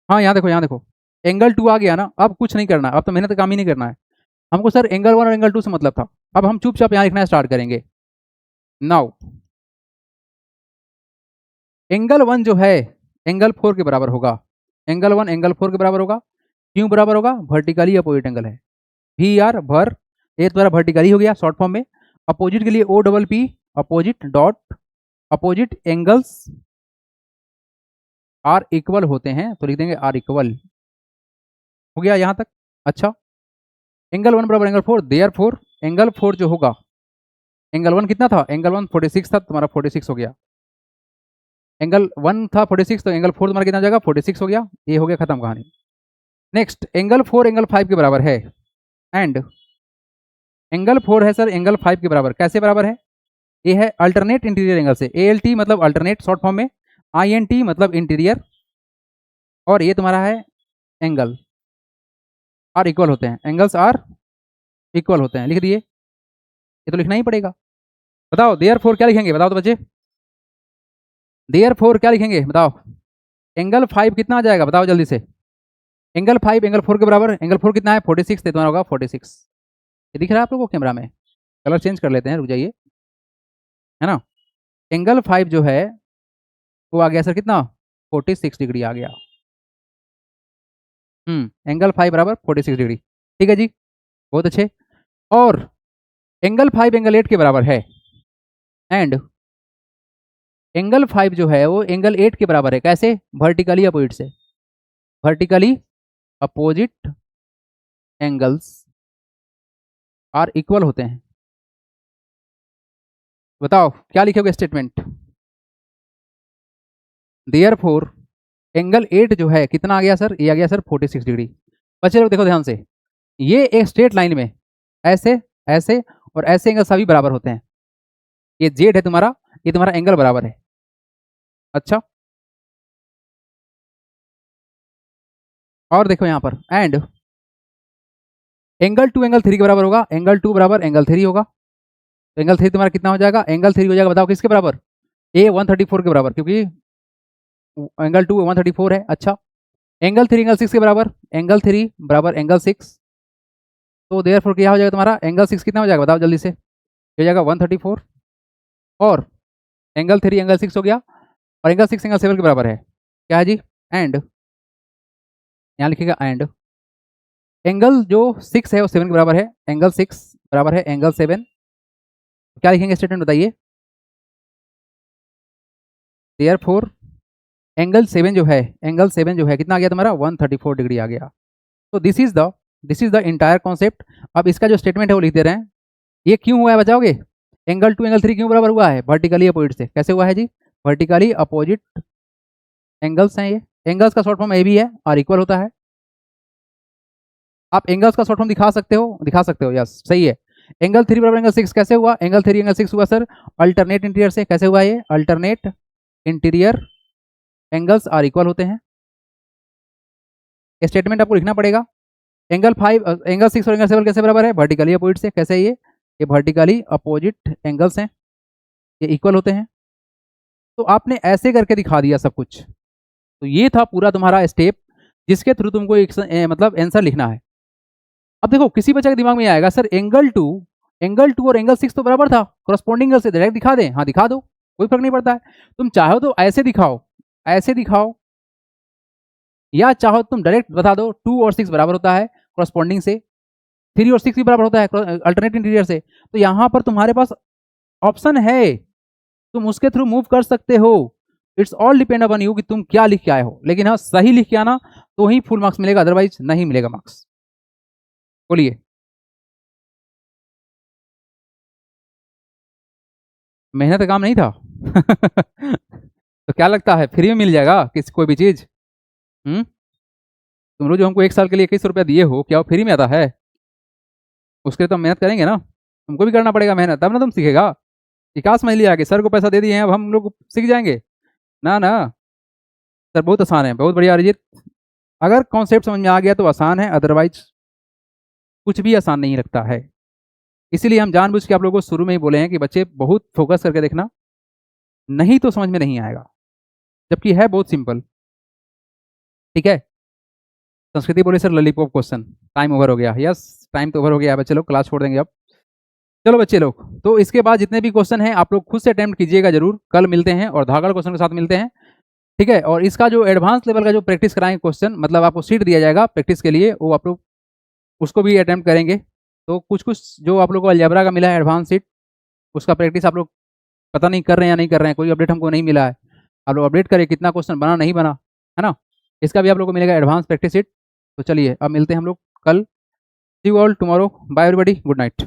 हाँ यहाँ देखो, यहाँ देखो, एंगल 2 आ गया ना, अब कुछ नहीं करना, अब तो मेहनत काम ही नहीं करना है हमको। सर एंगल 1 और एंगल 2 से मतलब था, अब हम चुपचाप यहाँ लिखना स्टार्ट करेंगे। नाउ एंगल 1 जो है एंगल 4 के बराबर होगा, एंगल 1 एंगल 4 के बराबर होगा। क्यों बराबर होगा, वर्टिकली अपोजिट एंगल है, वी आर भर, ये तुम्हारा वर्टिकली हो गया शॉर्ट फॉर्म में। अपोजिट के लिए O double P, opposite dot, opposite angles are equal होते हैं, तो लिख देंगे आर इक्वल। हो गया यहाँ तक। अच्छा, एंगल 1 बराबर एंगल 4, देयर फोर एंगल 4 जो होगा, एंगल 1 कितना था, एंगल 1 46 था, तुम्हारा 46 हो गया। एंगल 1 था 46, तो एंगल 4 तुम्हारा कितना हो जाएगा 46 हो गया, ये हो गया खत्म कहानी। नेक्स्ट एंगल 4 एंगल 5 के बराबर है, एंड एंगल 4 है सर एंगल 5 के बराबर, कैसे बराबर है, ये है अल्टरनेट इंटीरियर एंगल से, ए एल टी मतलब अल्टरनेट शॉर्ट फॉर्म में, आई एन टी मतलब इंटीरियर, और ये तुम्हारा है एंगल आर इक्वल होते हैं, एंगल्स आर इक्वल होते हैं, लिख दिए, ये तो लिखना ही पड़ेगा। बताओ देयर फोर क्या लिखेंगे, बताओ तो बच्चे, देयर फोर क्या लिखेंगे बताओ। एंगल 5 कितना आ जाएगा बताओ जल्दी से, एंगल 5 एंगल 4 के बराबर, एंगल 4 कितना है 46, तो तुम्हारा होगा 46। ये दिख रहा है आप लोगों को कैमरा में, कलर चेंज कर लेते हैं, रुक जाइए, है ना। एंगल 5 जो है वो आ गया सर कितना 46 डिग्री आ गया। एंगल 5 बराबर 46 डिग्री, ठीक है जी, बहुत अच्छे। और एंगल 5 एंगल 8 के बराबर है, एंड एंगल 5 जो है वो एंगल 8 के बराबर है, कैसे, वर्टिकली अपोजिट से, vertically opposite angles are equal होते हैं। बताओ क्या लिखोगे स्टेटमेंट, देयर फोर एंगल 8 जो है कितना आ गया सर, ये आ गया सर 46 डिग्री। बच्चे लोग देखो ध्यान से, ये एक स्ट्रेट लाइन में ऐसे ऐसे और ऐसे एंगल सभी बराबर होते हैं, ये जेड है तुम्हारा, ये तुम्हारा एंगल बराबर है। अच्छा, और देखो यहाँ पर, एंड एंगल 2 एंगल 3 के बराबर होगा, एंगल 2 बराबर एंगल 3 होगा, तो एंगल 3 तुम्हारा कितना हो जाएगा, एंगल 3 हो जाएगा बताओ किसके बराबर, ए 134 के बराबर, क्योंकि एंगल 2 134 है। अच्छा, एंगल 3 एंगल 6 के बराबर, एंगल 3 बराबर एंगल 6, तो देयरफॉर क्या हो जाएगा तुम्हारा, एंगल 6 कितना हो जाएगा बताओ जल्दी से, हो जाएगा 134, और एंगल 3 एंगल 6 हो गया, और एंगल 6 एंगल 7 के बराबर है, क्या है जी, एंड यहाँ लिखिएगा एंड एंगल जो 6 है वो 7 के बराबर है, एंगल 6 बराबर है एंगल 7, क्या लिखेंगे स्टेटमेंट बताइए, देयरफॉर एंगल 7 जो है, एंगल 7 जो है कितना आ गया तुम्हारा 134 डिग्री आ गया। तो this is the entire concept. अब इसका जो स्टेटमेंट है वो लिख दे रहे हैं, ये क्यों हुआ है बताओगे, एंगल 2 एंगल 3 क्यों बराबर हुआ है, वर्टिकली अपोजिट से, कैसे हुआ है जी, वर्टिकली अपोजिट एंगल्स हैं, ये एंगल्स का शॉर्ट फॉर्म ए भी है और इक्वल होता है। आप एंगल्स का शॉर्ट फॉर्म दिखा सकते हो, यस सही है। एंगल 3 बराबर एंगल 6 कैसे हुआ, एंगल 3 एंगल 6 हुआ सर अल्टरनेट इंटीरियर से, कैसे हुआ ये, alternate interior angles are equal होते हैं, स्टेटमेंट आपको लिखना पड़ेगा। एंगल 5 एंगल 6 और एंगल 7 कैसे बराबर है, वर्टिकली अपोजिट से, कैसे है ये वर्टिकली अपोजिट एंगल्स हैं, ये इक्वल होते हैं। तो आपने ऐसे करके दिखा दिया सब कुछ, तो ये था पूरा तुम्हारा स्टेप जिसके थ्रू तुमको एक मतलब आंसर लिखना है। अब देखो किसी बच्चे के दिमाग में आएगा सर एंगल 2 और एंगल 6 तो बराबर था, करस्पॉन्डिंग एंगल से डायरेक्ट दिखा दें, हाँ दिखा दो, कोई फर्क नहीं पड़ता है, तुम चाहो तो ऐसे दिखाओ या चाहो तुम डायरेक्ट बता दो 2 और 6 बराबर होता है कॉरस्पॉन्डिंग से, 3 और 6 भी बराबर होता है अल्टरनेट इंटीरियर से। तो यहाँ पर तुम्हारे पास ऑप्शन है, तुम उसके थ्रू मूव कर सकते हो। It's all depend upon you कि तुम क्या लिख के आए हो। लेकिन हाँ, सही लिख के आना तो ही फुल मार्क्स मिलेगा, अदरवाइज नहीं मिलेगा मार्क्स। बोलिए। मेहनत का काम नहीं था। तो क्या लगता है फ्री में मिल जाएगा किसी कोई भी चीज? तुम रोज हमको 1 साल के लिए 21 रुपया दिए हो, क्या वो फ्री में आता है? उसके लिए तो हम मेहनत करेंगे ना, तुमको भी करना पड़ेगा मेहनत, तब ना तुम सीखेगा। विकास समझ लिया कि सर को पैसा दे दिए हैं अब हम लोग सीख जाएंगे? ना ना, सर बहुत आसान है, बहुत बढ़िया अरिजीत। अगर कॉन्सेप्ट समझ में आ गया तो आसान है, अदरवाइज कुछ भी आसान नहीं लगता है। इसीलिए हम जानबूझ के आप लोगों को शुरू में ही बोले हैं कि बच्चे बहुत फोकस करके देखना, नहीं तो समझ में नहीं आएगा, जबकि है बहुत सिंपल। ठीक है। संस्कृति बोले sir lollipop question, time over हो गया। यस, टाइम तो ओवर हो गया है, चलो क्लास छोड़ देंगे अब। चलो बच्चे लोग, तो इसके बाद जितने भी क्वेश्चन हैं आप लोग खुद से अटेम्प्ट कीजिएगा जरूर। कल मिलते हैं और धागड़ क्वेश्चन के साथ मिलते हैं। ठीक है। और इसका जो एडवांस लेवल का जो प्रैक्टिस कराएंगे क्वेश्चन, मतलब आपको सीट दिया जाएगा प्रैक्टिस के लिए, वो आप लोग उसको भी अटेम्प्ट करेंगे। तो कुछ कुछ जो आप लोग को अलजेब्रा का मिला है एडवांस सीट, उसका प्रैक्टिस आप लोग पता नहीं कर रहे हैं या नहीं कर रहे हैं, कोई अपडेट हमको नहीं मिला है। आप लोग अपडेट करें कितना क्वेश्चन बना नहीं बना, है ना। इसका भी आप लोग को मिलेगा एडवांस प्रैक्टिस सीट। तो चलिए अब मिलते हैं हम लोग कल। See you all tomorrow, bye everybody, good night.